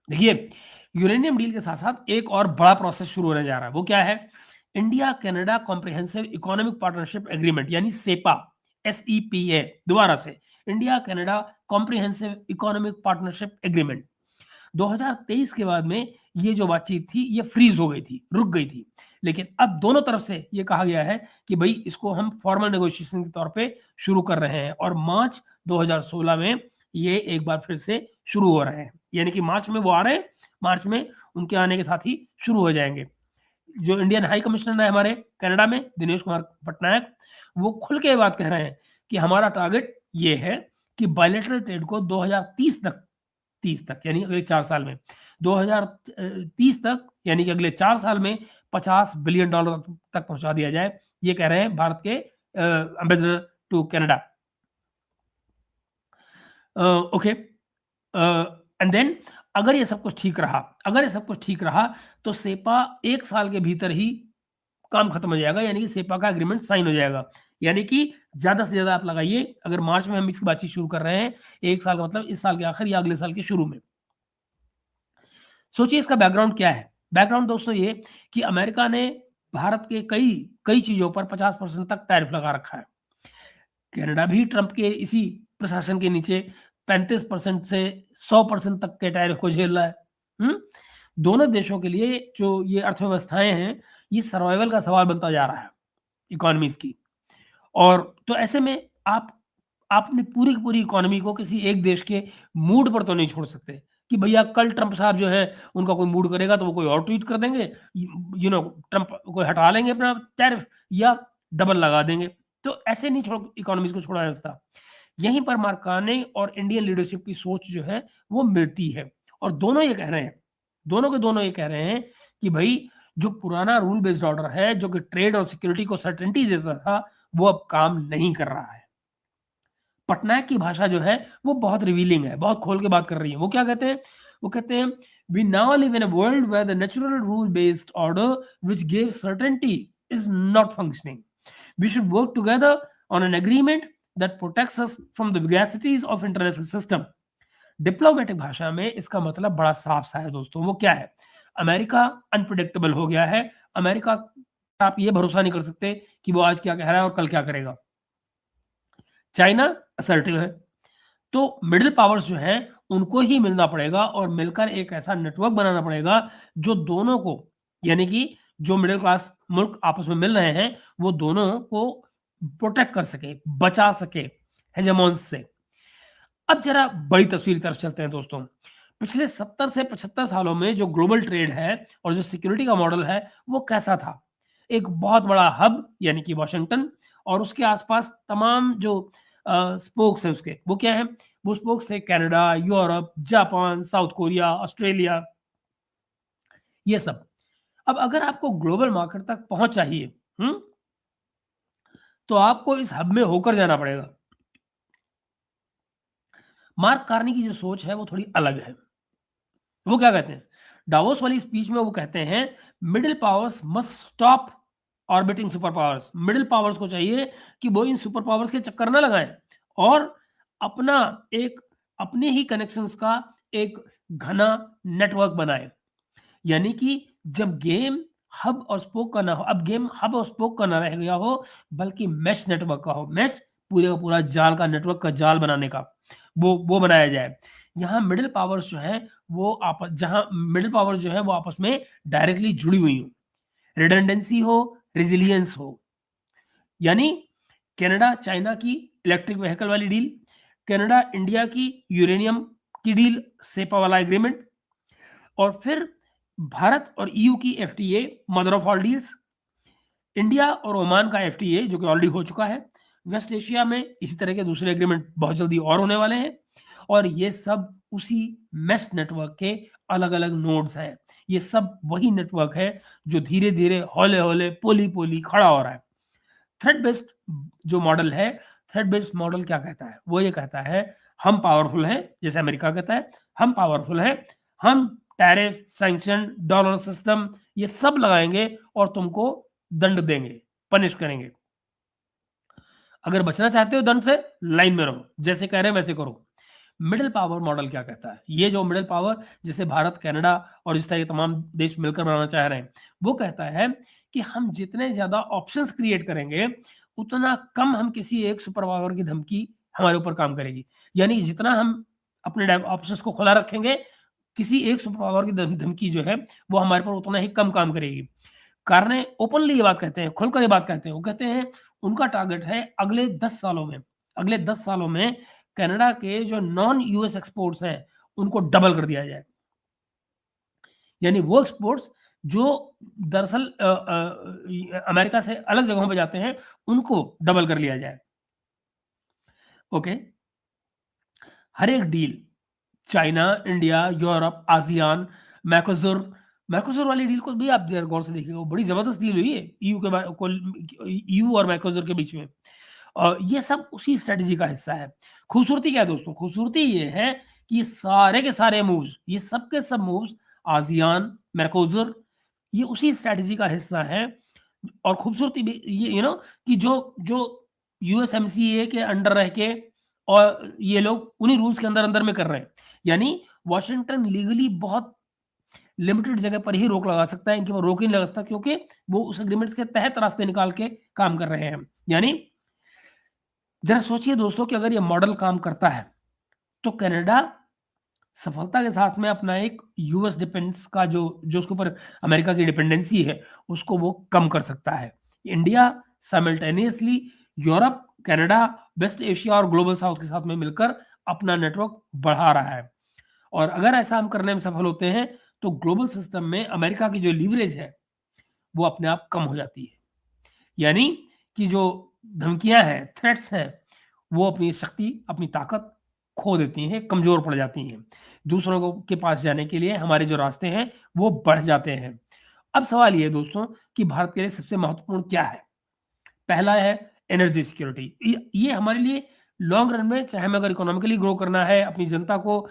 देखिए, यूरेनियम डील के साथ साथ एक और बड़ा प्रोसेस शुरू होने जा रहा है। वो क्या है? India Canada comprehensive economic partnership agreement यानी सेपा, SEPA, दोबारा से India Canada comprehensive economic partnership agreement. 2023 के बाद में ये जो बातचीत थी ये फ्रीज हो गई थी, रुक गई थी। लेकिन अब दोनों तरफ से ये कहा गया है कि भाई इसको हम फॉर्मल नेगोशिएशन के तौर पे शुरू कर रहे हैं और मार्च 2016 में ये एक बार फिर से शुरू हो रहे हैं। यानी कि मार्च में वो आ रहे हैं, मार्च में उनके आने के साथ ही शुरू हो जाएंगे। जो इंडियन हाई कमिश्नर है हमारे कनाडा में, दिनेश कुमार पटनायक, वो खुल के बात कह रहे हैं कि हमारा टारगेट ये है कि बायलैटरल ट्रेड को 2030 तक यानी अगले 4 साल में 2030 तक यानी कि अगले 4 साल में $50 बिलियन तक पहुंचा दिया जाए। ये कह रहे हैं भारत के ambassador to Canada. Okay, and then अगर ये सब कुछ ठीक रहा तो सेपा 1 साल के भीतर ही काम खत्म हो जाएगा, यानी कि सेपा का एग्रीमेंट साइन हो जाएगा। यानी कि ज्यादा से ज्यादा आप लगाइए, अगर मार्च में हम इसकी बातचीत शुरू कर रहे हैं, 1 साल का मतलब इस साल के आखिर या अगले साल के शुरू में। सोचिए इसका बैकग्राउंड क्या है। बैकग्राउंड दोस्तों ये कि अमेरिका ने भारत के कई चीजों पर 50% तक टैरिफ लगा रखा है। कनाडा भी ट्रंप के इसी प्रशासन के नीचे 35% से 100% तक के टैरिफ को झेल रहा है। दोनों देशों के लिए जो ये अर्थव्यवस्थाएं हैं, ये सर्वाइवल का सवाल बनता जा रहा है इकोनॉमीज की। और तो ऐसे में आप अपनी पूरी की पूरी इकोनॉमी को किसी एक देश के मूड पर तो नहीं छोड़ सकते कि भैया कल ट्रंप साहब जो है उनका कोई मूड करेगा तो वो कोई और ट्वीट कर देंगे, ट्रंप कोई हटा लेंगे अपना टैरिफ या डबल लगा देंगे। तो ऐसे नहीं छोड़ इकोनॉमीज को छोड़ा जा सकता। यहीं पर मार्काने और इंडियन लीडरशिप की सोच जो है वो मिलती है और दोनों ये कह रहे हैं, दोनों के दोनों ये कह रहे हैं कि भाई जो पुराना रूल बेस्ड ऑर्डर है जो कि ट्रेड और सिक्योरिटी को सर्टेनिटी देता था वो अब काम नहीं कर रहा है। पटनायक की भाषा जो है वो बहुत रिवीलिंग है, बहुत खोल के बात कर रही है। वो क्या कहते हैं? वो कहते हैं we now live in a world where the natural rule based order which gives certainty is not functioning. We should work together on an agreement that protects us from the vigacities of international system. Diplomatic भाषा में इसका मतलब बड़ा साफ सा है दोस्तों। वो क्या है? अमेरिका अनप्रिडिक्टेबल हो गया है। अमेरिका आप ये भरोसा नहीं कर सकते कि वो आज क्या कह रहा है और कल क्या करेगा। चाइना असर्टिव है। तो मिडिल पावर्स जो हैं उनको ही मिलना पड़ेगा और मिलकर एक ऐसा नेटवर्क बनाना पड़ेगा जो दोनों को, यानी कि जो मिडिल क्लास मुल्क आपस में मिल रहे हैं वो दोनों को प्रोटेक्ट कर सके, बचा सके हेजेमॉन्स से। अब जरा बड़ी तस्वीर की तरफ चलते हैं दोस्तों। पिछले 70 से 75 सालों में जो ग्लोबल ट्रेड है और जो सिक्योरिटी का मॉडल है वो कैसा था? एक बहुत बड़ा हब यानी कि वॉशिंगटन और उसके आसपास तमाम जो स्पोक्स है उसके, वो क्या है? वो स्पोक्स है Canada, Europe, Japan, south Korea, Australia, ये सब। अब अगर आपको ग्लोबल मार्केट तक पहुंच चाहिए, तो आपको इस हब में होकर जाना पड़ेगा। मार्क कार्नी की जो सोच है वो थोड़ी अलग है। वो क्या कहते हैं? डावोस वाली स्पीच में वो कहते हैं middle powers must stop orbiting super powers. Middle powers को चाहिए कि वो इन सुपर पावर्स के चक्कर ना लगाएं और अपना एक अपने ही कनेक्शंस का एक घना नेटवर्क बनाए। यानी कि जब गेम हब और स्पोक का ना हो, अब गेम हब और स्पोक का ना रह गया हो बल्कि मेश नेटवर्क का हो। मेश पूरे का पूरा जाल का, नेटवर्क का जाल बनाने का वो बनाया जाए। यहाँ मिडिल पावर्स जो है वो आपस जहाँ मिडिल पावर्स जो है वो आपस में डायरेक्टली जुड़ी हुई हो, रिडंडेंसी हो, रेजिलियंस हो। यानी कनाडा चाइना की इलेक्ट्रिक व्हीकल वाली डील, कनाडा इंडिया की यूरेनियम की डील, सेपा वाला एग्रीमेंट, और फिर भारत और ईयू की FTA, mother of all deals, India और ओमान का एफटीए जो कि ऑलरेडी हो चुका है। वेस्ट एशिया में इसी तरह के दूसरे एग्रीमेंट बहुत जल्दी और होने वाले हैं और ये सब उसी मेश नेटवर्क के अलग-अलग नोड्स हैं। ये सब वही नेटवर्क है जो धीरे-धीरे, हौले-हौले, पोली-पोली खड़ा हो रहा है। थ्रेड बेस्ड जो मॉडल है, थ्रेड बेस्ड मॉडल क्या कहता है? वो ये कहता है हम पावरफुल हैं, जैसे अमेरिका कहता है हम पावरफुल हैं, हम टैरिफ, सैंक्शन, डॉलर सिस्टम ये सब लगाएंगे और तुमको दंड देंगे, पनिश करेंगे। अगर बचना चाहते हो दंड से, लाइन में रहो, जैसे कह रहे हैं वैसे करो। मिडिल पावर मॉडल क्या कहता है? ये जो मिडिल पावर जैसे भारत, कनाडा और इस तरह के तमाम देश मिलकर बनाना चाह रहे हैं, वो कहता है कि हम जितने ज़्यादा ऑप्शंस क्रिएट करेंगे, उतना कम हम किसी एक सुपर पावर की धमकी हमारे ऊपर काम करेगी। यानी जितना हम अपने ऑप्शंस को खुला रखेंगे, किसी एक सुपर पावर की धमकी जो है, वो हमारे पर उतना ही कम काम करेगी। कार्ने ओपनली ये बात कहते हैं, खुलकर ये बात कहते हैं। वो कहते हैं उनका टारगेट है अगले 10 सालों में कनाडा के जो नॉन यूएस एक्सपोर्ट्स हैं, उनको डबल कर दिया जाए। यानी वो एक्सपोर्ट्स जो दरअसल अमेरिका से अलग जगहों पे जाते हैं, उनको डबल कर लिया जाए। ओके? हर एक deal China, India, Europe, ASEAN, Mercosur Mercosur वाली डील को भी आप ज़रा गौर से देखिएगा, वो बड़ी ज़बरदस्त डील हुई है ईयू और मैर्कोसुर के बीच में। ये सब उसी स्ट्रैटेजी का हिस्सा है। खूबसूरती क्या है दोस्तों? खूबसूरती ये है कि ये सारे के सारे मूव्स, ये सब के सब मूव्स आसियान, मैर्कोसुर ये उसी स्ट्रैटेजी का हिस्सा है और खूबसूरती भी ये कि जो यूएसएमसीए के अंडर रह के और ये लोग उन्हीं रूल्स के अंदर-अंदर में कर रहे हैं। यानी वॉशिंगटन लीगली बहुत लिमिटेड जगह पर ही रोक लगा सकता है, इनके ऊपर रोक ही नहीं लगा सकता क्योंकि वो उस एग्रीमेंट्स के तहत रास्ते निकाल के काम कर रहे हैं। यानी ज़रा सोचिए दोस्तों कि अगर ये मॉडल काम करता है, तो कनाडा सफलता के साथ में अपना एक यूएस डिपेंडेंस का जो उसके ऊपर अमेरिका की डिपेंडेंसी है, उसको वो कम कर सकता है। India simultaneously Europe, Canada, West Asia और ग्लोबल साउथ के साथ में मिलकर अपना नेटवर्क बढ़ा रहा है। और अगर ऐसा हम करने में सफल होते हैं तो ग्लोबल सिस्टम में अमेरिका की जो लीवरेज है वो अपने आप कम हो जाती है। यानी कि जो धमकियां हैं, थ्रेट्स हैं, वो अपनी शक्ति, अपनी ताकत खो देती हैं, कमजोर पड़ जाती हैं। दूसरों को के पास जाने के लिए हमारे जो रास्ते हैं वो बढ़ जाते हैं। अब सवाल ये है दोस्तों कि भारत के लिए सबसे महत्वपूर्ण क्या है? पहला है एनर्जी सिक्योरिटी। ये हमारे लिए लॉन्ग रन में, चाहे हमें अगर इकोनॉमिकली ग्रो करना है, अपनी जनता को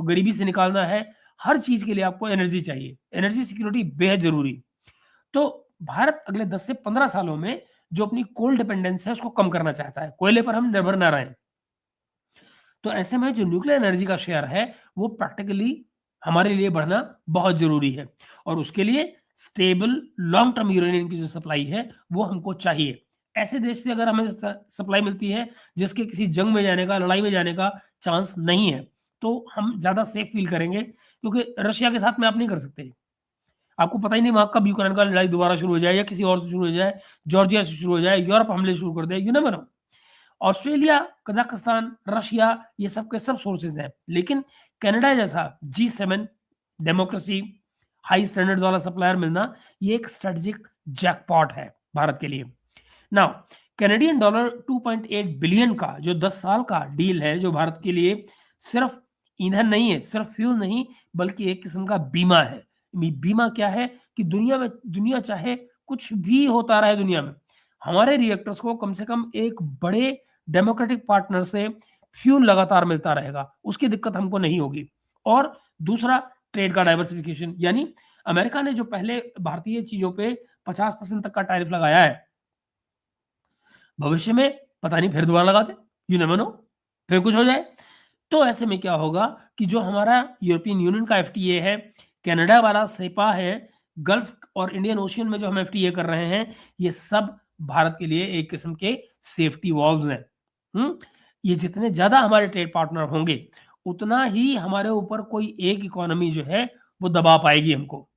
गरीबी से निकालना है, हर चीज के लिए आपको एनर्जी चाहिए। एनर्जी सिक्योरिटी बेहद जरूरी। तो भारत अगले 10 से 15 सालों में जो अपनी कोल डिपेंडेंस है उसको कम करना चाहता है, कोयले पर हम निर्भर ना रहें। तो ऐसे में जो न्यूक्लियर एनर्जी का शेयर है वो प्रैक्टिकली हमारे लिए बढ़ना बहुत जरूरी है। और उसके लिए स्टेबल लॉन्ग टर्म यूरेनियम की जो सप्लाई है वो हमको चाहिए। ऐसे देश से अगर हमें सप्लाई मिलती है जिसके किसी जंग में जाने का, लड़ाई में जाने का चांस नहीं है, तो हम ज्यादा सेफ फील करेंगे, क्योंकि रशिया के साथ में आप नहीं कर सकते। आपको पता ही नहीं वहाँ कब यूक्रेन का लड़ाई दोबारा शुरू हो जाए या किसी और से शुरू हो जाए, जॉर्जिया से शुरू हो जाए, यूरोप हमले शुरू कर दे, you never know. Australia, Kazakhstan, Russia, ये सब के सब सोर्सेज हैं। लेकिन कनाडा जैसा G7 डेमोक्रेसी, हाई स्टैंडर्ड्स वाला सप्लायर मिलना, ये एक स्ट्रेटेजिक जैकपॉट है भारत के लिए। नाउ कैनेडियन डॉलर 2.8 बिलियन का जो 10 साल का डील है, जो भारत के लिए सिर्फ ईंधन नहीं है, सिर्फ फ्यूल नहीं, बल्कि एक किस्म का बीमा है। बीमा क्या है कि दुनिया चाहे कुछ भी होता रहे दुनिया में, हमारे रिएक्टर्स को कम से कम एक बड़े डेमोक्रेटिक पार्टनर से फ्यूल लगातार मिलता रहेगा, उसकी दिक्कत हमको नहीं होगी। और दूसरा, ट्रेड का डाइवर्सिफिकेशन, यानी अमेरिका ने जो पहले भारतीय चीजों पे 50% तक का टैरिफ लगाया है, भविष्य में पता नहीं फिर दोबारा लगा दे, यू नेवर नो, फिर कुछ हो जाए। तो ऐसे में क्या होगा कि जो हमारा यूरोपियन यूनियन का एफटीए है, कनाडा वाला सेपा है, गल्फ और इंडियन ओशियन में जो हम एफटीए कर रहे हैं, ये सब भारत के लिए एक किस्म के सेफ्टी वॉल्व्स हैं। ये जितने ज्यादा हमारे ट्रेड पार्टनर होंगे, उतना ही हमारे ऊपर कोई एक इकोनॉमी जो है वो दबा पाएगी हमको।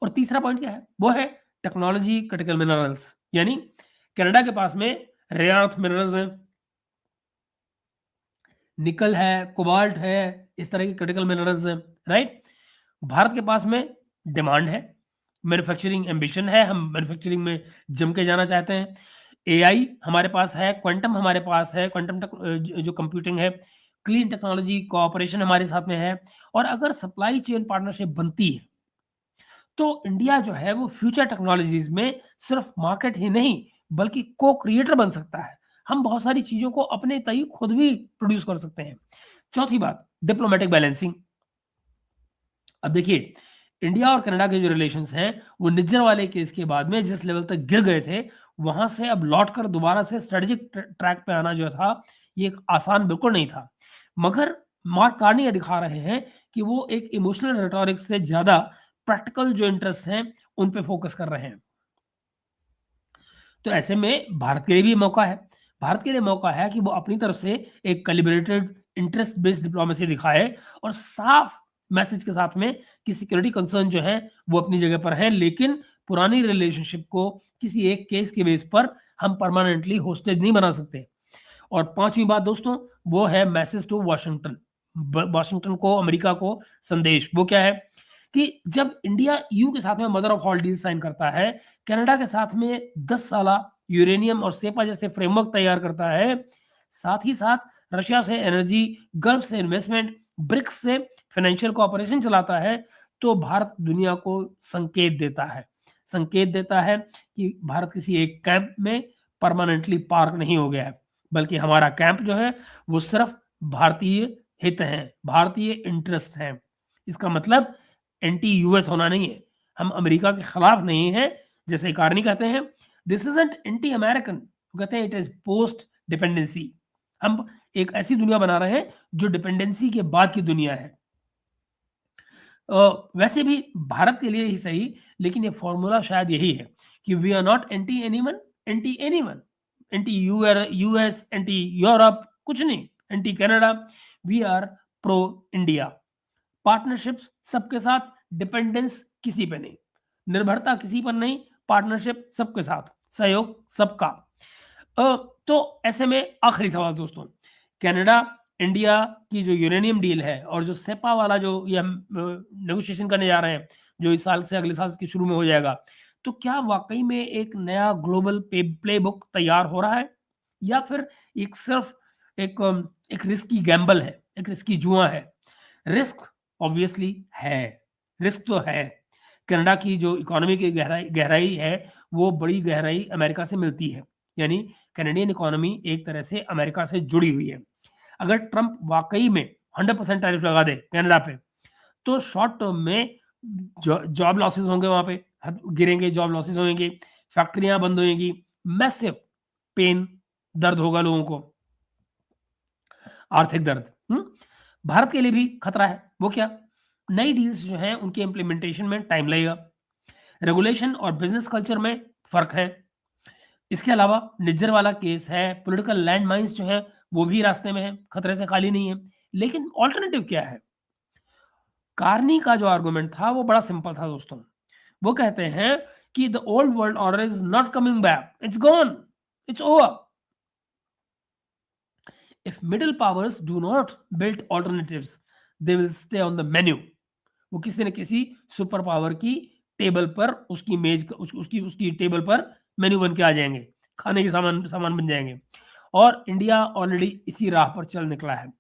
और तीसरा पॉइंट क्या है? वो है टेक्नोलॉजी क्रिटिकल मिनरल्स। यानी कनाडा के पास में रेयर अर्थ मिनरल्स हैं, निकल है, कोबाल्ट है, इस तरह की क्रिटिकल मिनरल्स हैं, राइट। भारत के पास में डिमांड है, मैन्युफैक्चरिंग एम्बिशन है, हम मैन्युफैक्चरिंग में जम के जाना चाहते हैं। एआई हमारे पास है, क्वांटम हमारे पास है, क्वांटम जो कंप्यूटिंग है, क्लीन टेक्नोलॉजी कोऑपरेशन हमारे साथ में है। और अगर सप्लाई चेन पार्टनरशिप बनती है तो इंडिया जो है वो फ्यूचर टेक्नोलॉजीज में सिर्फ मार्केट ही नहीं बल्कि को क्रिएटर बन सकता है। हम बहुत सारी चीजों को अपने तय खुद भी प्रोड्यूस कर सकते हैं। चौथी बात, डिप्लोमेटिक बैलेंसिंग। अब देखिए, इंडिया और कनाडा के जो रिलेशंस हैं वो निज्जर वाले केस के बाद में जिस लेवल तक गिर गए थे, वहां से अब लौटकर दोबारा से स्ट्रेटेजिक ट्रैक पे आना जो था, ये एक आसान बिल्कुल नहीं था। मगर मार्क कार्नी ये दिखा रहे हैं कि वो एक इमोशनल रेटोरिक से ज्यादा प्रैक्टिकल जो इंटरेस्ट हैं उन पे फोकस कर रहे हैं। तो ऐसे में भारत के लिए भी मौका है। भारत के लिए मौका है कि वो अपनी तरफ से एक कैलिब्रेटेड इंटरेस्ट बेस्ड डिप्लोमेसी दिखाए और साफ मैसेज के साथ में कि सिक्योरिटी कंसर्न जो है वो अपनी जगह पर है, लेकिन पुरानी रिलेशनशिप को किसी एक केस के बेस पर हम परमानेंटली होस्टेज नहीं बना सकते। और पांचवी बात दोस्तों, वो है मैसेज टू वाशिंगटन। वाशिंगटन को, अमेरिका को संदेश, वो क्या है कि जब इंडिया यू के साथ में mother of all deal sign करता है, कनाडा के साथ में 10 साला यूरेनियम और सेपा जैसे फ्रेमवर्क तैयार करता है, साथ ही साथ रशिया से एनर्जी, गल्फ से इन्वेस्टमेंट, ब्रिक्स से फाइनेंशियल कोऑपरेशन चलाता है, तो भारत दुनिया को संकेत देता है कि भारत किसी एक कैंप में परमानेंटली पार्क नहीं हो गया है, बल्कि हमारा कैंप जो है वो सिर्फ भारतीय हित है, भारतीय इंटरेस्ट है। इसका मतलब एंटी यूएस होना नहीं है, हम अमेरिका के खिलाफ नहीं है। जैसे कार्नी कहते हैं, दिस इजंट एंटी अमेरिकन, कहते हैं इट इज पोस्ट डिपेंडेंसी। हम एक ऐसी दुनिया बना रहे हैं जो डिपेंडेंसी के बाद की दुनिया है। वैसे भी भारत के लिए ही सही, लेकिन ये फॉर्मूला शायद यही है कि we are not anti anyone, anti US, anti Europe, कुछ नहीं, anti Canada, we are pro India. Partnerships सबके साथ, डिपेंडेंस किसी पे नहीं, निर्भरता किसी पर नहीं, पार्टनरशिप सबके साथ। सहयोग सबका। तो ऐसे में आखिरी सवाल दोस्तों, कनाडा इंडिया की जो यूरेनियम डील है और जो सेपा वाला जो ये हम नेगोशिएशन करने जा रहे हैं, जो इस साल से अगले साल के शुरू में हो जाएगा, तो क्या वाकई में एक नया ग्लोबल प्लेबुक तैयार हो रहा है, या फिर एक सिर्फ एक रिस्की गैम्बल है, एक रिस्की जुआ है? रिस्क ऑब्वियसली है, रिस्क तो है। कनाडा की जो इकोनॉमी की गहराई गहराई है, वो बड़ी गहराई अमेरिका से मिलती है, यानी कैनेडियन इकोनॉमी एक तरह से अमेरिका से जुड़ी हुई है। अगर ट्रंप वाकई में 100% टैरिफ लगा दे कनाडा पे, तो शॉर्ट टर्म में जॉब लॉसेस होंगे, वहां पे गिरेंगे, जॉब लॉसेस होंगे, फैक्ट्रियां बंद होंगी, मैसिव पेन, दर्द होगा लोगों को, आर्थिक दर्द। भारत के लिए भी खतरा है। वो क्या? नई डील्स जो हैं उनके इम्प्लीमेंटेशन में टाइम लगेगा, रेगुलेशन और बिजनेस कल्चर में फर्क है। इसके अलावा निज्जर वाला केस है, पॉलिटिकल लैंड माइंस जो है वो भी रास्ते में है, खतरे से खाली नहीं है। लेकिन ऑल्टरनेटिव क्या है? कार्नी का जो आर्गुमेंट था वो बड़ा सिंपल था दोस्तों। वो कहते हैं कि the old world order is not coming back, it's gone, it's over. If middle powers do not build alternatives, they will stay on the menu. वो किसी न किसी सुपर पावर की टेबल पर, उसकी मेज उसकी उसकी टेबल पर मेन्यू बन के आ जाएंगे, खाने के सामान सामान बन जाएंगे। और इंडिया ऑलरेडी इसी राह पर चल निकला है।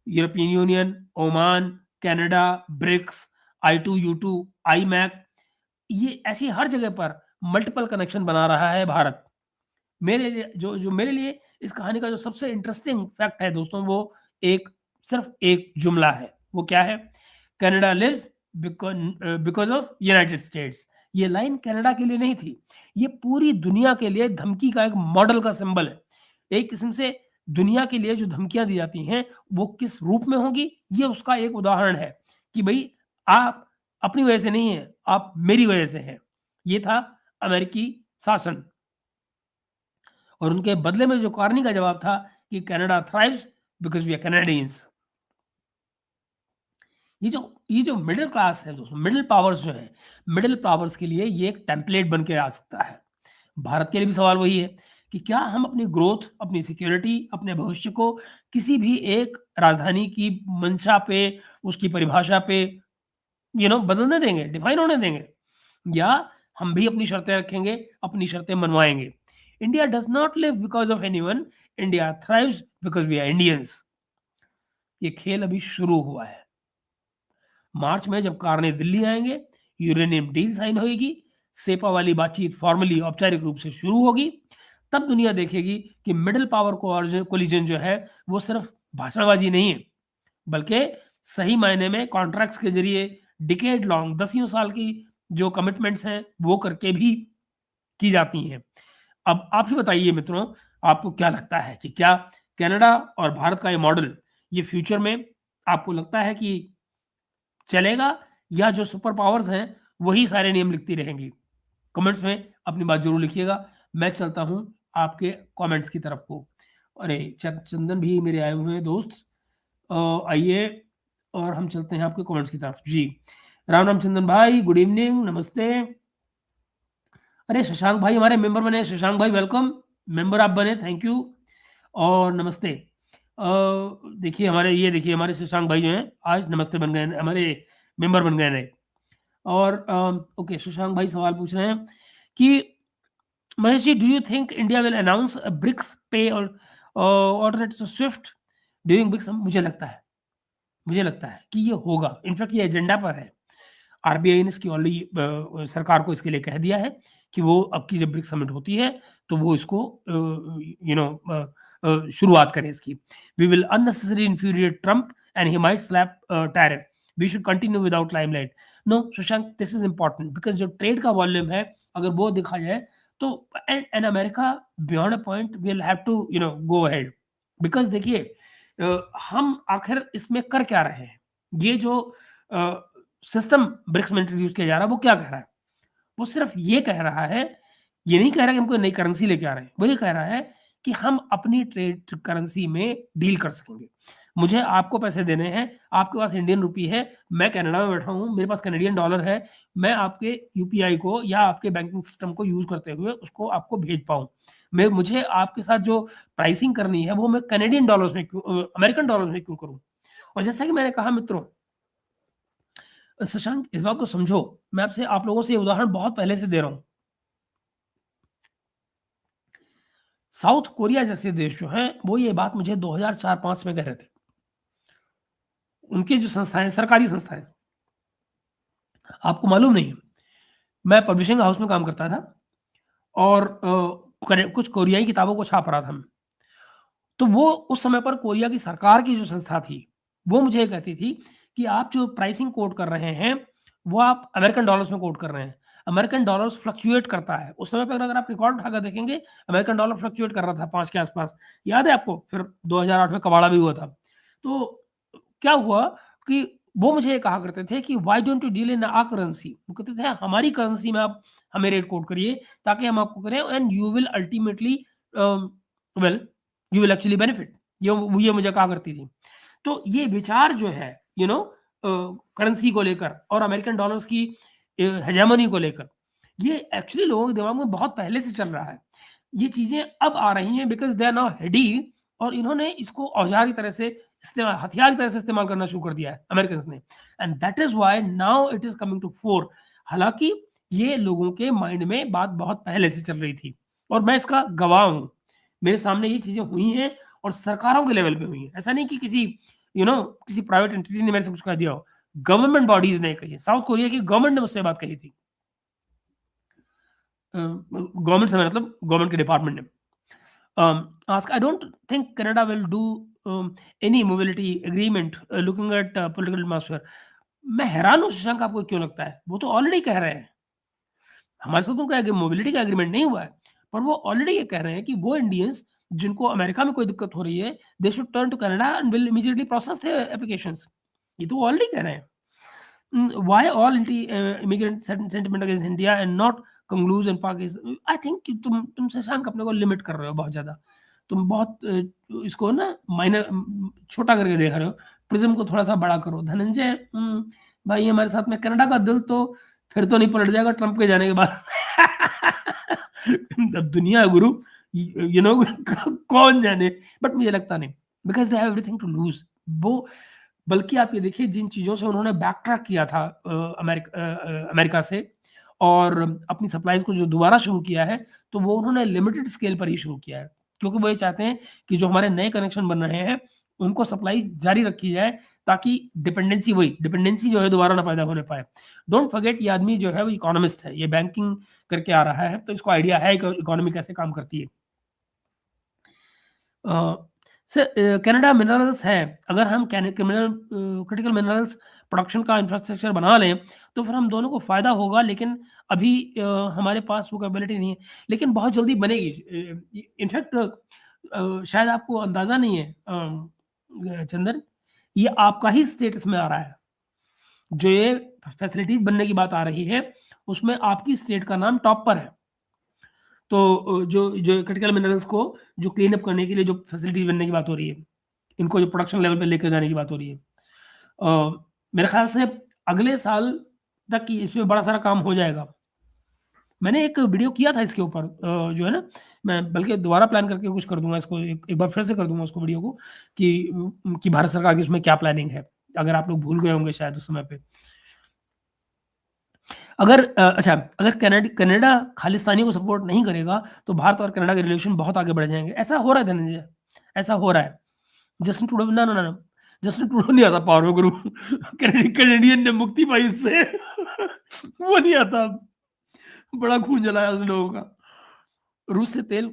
European Union, Oman, Canada, BRICS, I2U2, IMAC, ये ऐसी हर जगह पर मल्टीपल कनेक्शन बना रहा है भारत। मेरे लिए जो मेरे लिए इस कहानी का जो सबसे इंटरेस्टिंग फैक्ट है दोस्तों, वो एक सिर्फ एक जुमला है। वो क्या है? Canada lives because of United States. ये लाइन कनाडा के लिए नहीं थी, ये पूरी दुनिया के लिए धमकी का एक मॉडल का सिंबल है। एक किस्म से दुनिया के लिए जो धमकियां दी जाती हैं वो किस रूप में होगी, ये उसका एक उदाहरण है कि भाई आप अपनी वजह से नहीं है, आप मेरी वजह से हैं। ये था अमेरिकी शासन, और उनके बदले में जो कार्नी का जवाब था कि Canada thrives because we are Canadians. ये जो मिडिल क्लास है दोस्तों, मिडिल पावर्स जो है, मिडिल पावर्स के लिए ये एक टेम्पलेट बन के आ सकता है। भारत के लिए भी सवाल वही है कि क्या हम अपनी ग्रोथ, अपनी सिक्योरिटी, अपने भविष्य को किसी भी एक राजधानी की मंशा पे, उसकी परिभाषा पे बदलने देंगे, डिफाइन होने देंगे, या हम भी अपनी शर्तें रखेंगे, अपनी शर्तें मनवाएंगे? India does not live because of anyone, India thrives because we are Indians. ये खेल अभी शुरू हुआ है। मार्च में जब कारने दिल्ली आएंगे, यूरेनियम डील साइन होगी, सेपा वाली बातचीत फॉर्मली औपचारिक रूप से शुरू होगी, तब दुनिया देखेगी कि मिडिल पावर कोलिजन जो है वो सिर्फ भाषणबाजी नहीं है, बल्कि सही मायने में कॉन्ट्रैक्ट्स के जरिए डिकेड लॉन्ग, दसियों साल की जो कमिटमेंट्स हैं वो करके भी की जाती हैं। अब आप ही बताइए मित्रों, आपको क्या लगता है कि क्या कनाडा और भारत का ये मॉडल, ये फ्यूचर में आपको लगता है कि चलेगा, या जो सुपर पावर्स हैं वही सारे नियम लिखती रहेंगी? कमेंट्स में अपनी बात जरूर लिखिएगा। मैं चलता हूं आपके कमेंट्स की तरफ को। अरे चंदन भी मेरे आए हुए हैं दोस्त, आइए और हम चलते हैं आपके कमेंट्स की तरफ। जी राम राम चंदन भाई, गुड इवनिंग, नमस्ते। अरे शशांक भाई हमारे मेंबर बने, शशांक भाई वेलकम, मेंबर आप बने, थैंक यू और नमस्ते। देखिए देखिए हमारे शशांक भाई जो हैं आज नमस्ते बन गए, हमारे मेंबर बन गए नए। और ओके, शशांक भाई सवाल पूछ रहे हैं कि Mahesh ji, do you think India will announce BRICS पे और ऑल्टरनेटिव स्विफ्ट ड्यूरिंग ब्रिक्स? मुझे लगता है कि ये होगा, इनफैक्ट ये एजेंडा पर है। आरबीआई ने इसकी ऑलरेडी सरकार को इसके लिए कह दिया है कि वो अब की जब ब्रिक्स समिट होती है तो वो इसको शुरुआत करें इसकी। We will unnecessary infuriate Trump and he might slap tariff, we should continue without limelight. No Shashank, this is important because जो ट्रेड का वॉल्यूम है अगर वो देखा जाए तो and America beyond a point will have to go ahead, because देखिए हम आखिर इसमें कर क्या रहे हैं? ये जो सिस्टम ब्रिक्स में इंट्रोड्यूस किया जा रहा है वो क्या कह रहा है? वो सिर्फ ये कह रहा है, ये नहीं कह रहा कि हमको नई करेंसी लेके आ रहे हैं, वो ये कह रहा है कि हम अपनी ट्रेड करेंसी में डील कर सकेंगे। मुझे आपको पैसे देने हैं, आपके पास इंडियन रुपी है, मैं कनाडा में बैठा हूँ, मेरे पास कनेडियन डॉलर है, मैं आपके यूपीआई को या आपके बैंकिंग सिस्टम को यूज़ करते हुए उसको आपको भेज पाऊँ। मुझे आपके साथ जो प्राइसिंग करनी है वो मैं कनेडियन डॉलर्स में क्यों अमेरिकन डॉलर्स में क्यों करूँ? और जैसा कि मैंने कहा मित्रों, शशांक इस बात को समझो, मैं आपसे आप लोगों से ये उदाहरण बहुत पहले से दे रहा हूँ। साउथ कोरिया जैसे देश जो हैं, वो ये बात मुझे 2004-5 में कह रहे थे। उनकी जो संस्थाएँ, सरकारी संस्थाएँ, आपको मालूम नहीं है, मैं पब्लिशिंग हाउस में काम करता था और कुछ कोरियाई किताबों को छाप रहा था मैं। तो वो उस समय पर कोरिया की सरकार की जो संस्था थी, वो मुझे ये कहती थी कि आप जो प्राइसिंग कोट कर रहे हैं, वो आप अमेरिकन डॉलर्स में कोट कर रहे हैं। अमेरिकन डॉलर्स फ्लक्चुएट करता है। उस समय पर अगर आप रिकॉर्ड उठाकर देखेंगे, अमेरिकन डॉलर फ्लक्चुएट कर रहा था 5 के आस-पास। याद है आपको? फिर 2008 में कबाड़ा भी हुआ था। तो क्या हुआ कि वो मुझे ये कहा करते थे कि why don't you deal in our currency? वो कहते थे हमारी करेंसी में आप हमें रेट कोट करिए ताकि हम आपको करें and you will ultimately well you will actually benefit. ये मुझे कहा करती थी। तो ये विचार जो है करेंसी को लेकर और अमेरिकन डॉलर्स की हेजेमनी को लेकर, ये एक्चुअली लोगों के दिमाग में बहुत पहले से चल रहा है। ये चीज़ें अब आ रही हैं because they are now heady और इन्होंने इसको औजार की तरह से इस्तेमाल हथियार की तरह से इस्तेमाल करना शुरू कर दिया है अमेरिकन्स ने and that is why now it is coming to fore. हालाँकि ये लोगों के माइंड में बात बहुत पहले से चल रही थी और मैं इसका गवाह हूँ। मेरे सामने ये चीज़ें हुई हैं और सरकारों के लेवल पे हुई हैं। ऐसा नहीं कि किसी किसी प्राइवेट एंटिटी ने मेरे से कुछ कह दिया हो। गवर्नमेंट बॉडीज़ ने कही है। साउथ कोरिया की गवर्नमेंट ने मुझसे बात कही थी। गवर्नमेंट से मतलब गवर्नमेंट के डिपार्टमेंट ने। Ask, I don't think Canada will do any mobility agreement looking at political atmosphere. मैं हैरान हूँ शशांक आपको क्यों लगता है? वो तो ऑलरेडी कह रहे हैं। हमारे साथ उनका मोबिलिटी का एग्रीमेंट नहीं हुआ है, पर वो ऑलरेडी ये कह रहे हैं कि वो इंडियंस जिनको अमेरिका में कोई दिक्कत हो रही है, they should turn to Canada and will immediately process their applications. ये तो वो ऑलरेडी कह रहे हैं। Why all immigrant sentiment against India and not Congolese and Pakistan? I think कि तुम शशांक अपने को लिमिट कर रहे हो बहुत ज़्यादा। तुम बहुत इसको ना माइनर छोटा करके देख रहे हो। प्रिज्म को थोड़ा-सा बड़ा करो। धनंजय भाई हमारे साथ में कनाडा का दिल तो फिर तो नहीं पलट जाएगा ट्रंप के जाने के बाद। अब दुनिया है गुरु, यू नो कौन जाने? बट मुझे लगता नहीं because they have everything to lose. वो बल्कि आप ये देखिए जिन चीज़ों से उन्होंने बैक ट्रैक किया था अमेरिका से और अपनी सप्लाईज़ को जो दोबारा शुरू किया है, तो वो उन्होंने लिमिटेड स्केल पर ही शुरू किया है। क्योंकि वो ये चाहते हैं कि जो हमारे नए कनेक्शन बन रहे हैं, उनको सप्लाई जारी रखी जाए ताकि डिपेंडेंसी जो है दोबारा ना पैदा होने पाए। डोंट फॉरगेट ये आदमी जो है वो इकोनॉमिस्ट है, ये बैंकिंग करके आ रहा है, तो इसको आइडिया है कि इकोनॉमी कैसे काम करती है। कनाडा मिनरल्स है, अगर हम क्रिटिकल मिनरल्स प्रोडक्शन का इंफ्रास्ट्रक्चर बना लें, तो फिर हम दोनों को फ़ायदा होगा लेकिन अभी हमारे पास वो कैपेबिलिटी नहीं है, लेकिन बहुत जल्दी बनेगी। इनफैक्ट शायद आपको अंदाज़ा नहीं है चंदन, ये आपका ही स्टेटस में आ रहा है। जो ये फैसिलिटीज़ बनने की बात आ रही है, उसमें आपकी स्टेट का नाम टॉप पर है। तो जो क्रिटिकल मिनरल्स को जो क्लीन अप करने के लिए जो फैसिलिटीज़ बनने की बात हो रही है, इनको जो प्रोडक्शन लेवल पे लेके जाने की बात हो रही है। मेरे ख़्याल से अगले साल तक कि इसमें बड़ा सारा काम हो जाएगा। मैंने एक वीडियो किया था इसके ऊपर जो है ना, मैं बल्कि दोबारा प्लान करके कुछ कर दूँगा इसको, एक बार फिर से कर दूँगा उसको वीडियो को कि भारत सरकार की उसमें क्या प्लानिंग है, अगर आप लोग भूल गए होंगे शायद उस समय पे। अच्छा, अगर कनाडा खालिस्तानियों को सपोर्ट नहीं करेगा, तो भारत और कनाडा के रिलेशन बहुत आगे बढ़ जाएँगे। ऐसा हो रहा है धनंजय, ऐसा हो रहा है। जस्टिन ट्रूडो ना, ना, ना, ना, जस्टिन ट्रूडो नहीं आता पावर में गुरु। कैनेडियन ने मुक्ति पाई उससे। वो नहीं आता। बड़ा खून जलाया उस लोगों का। रूस से तेल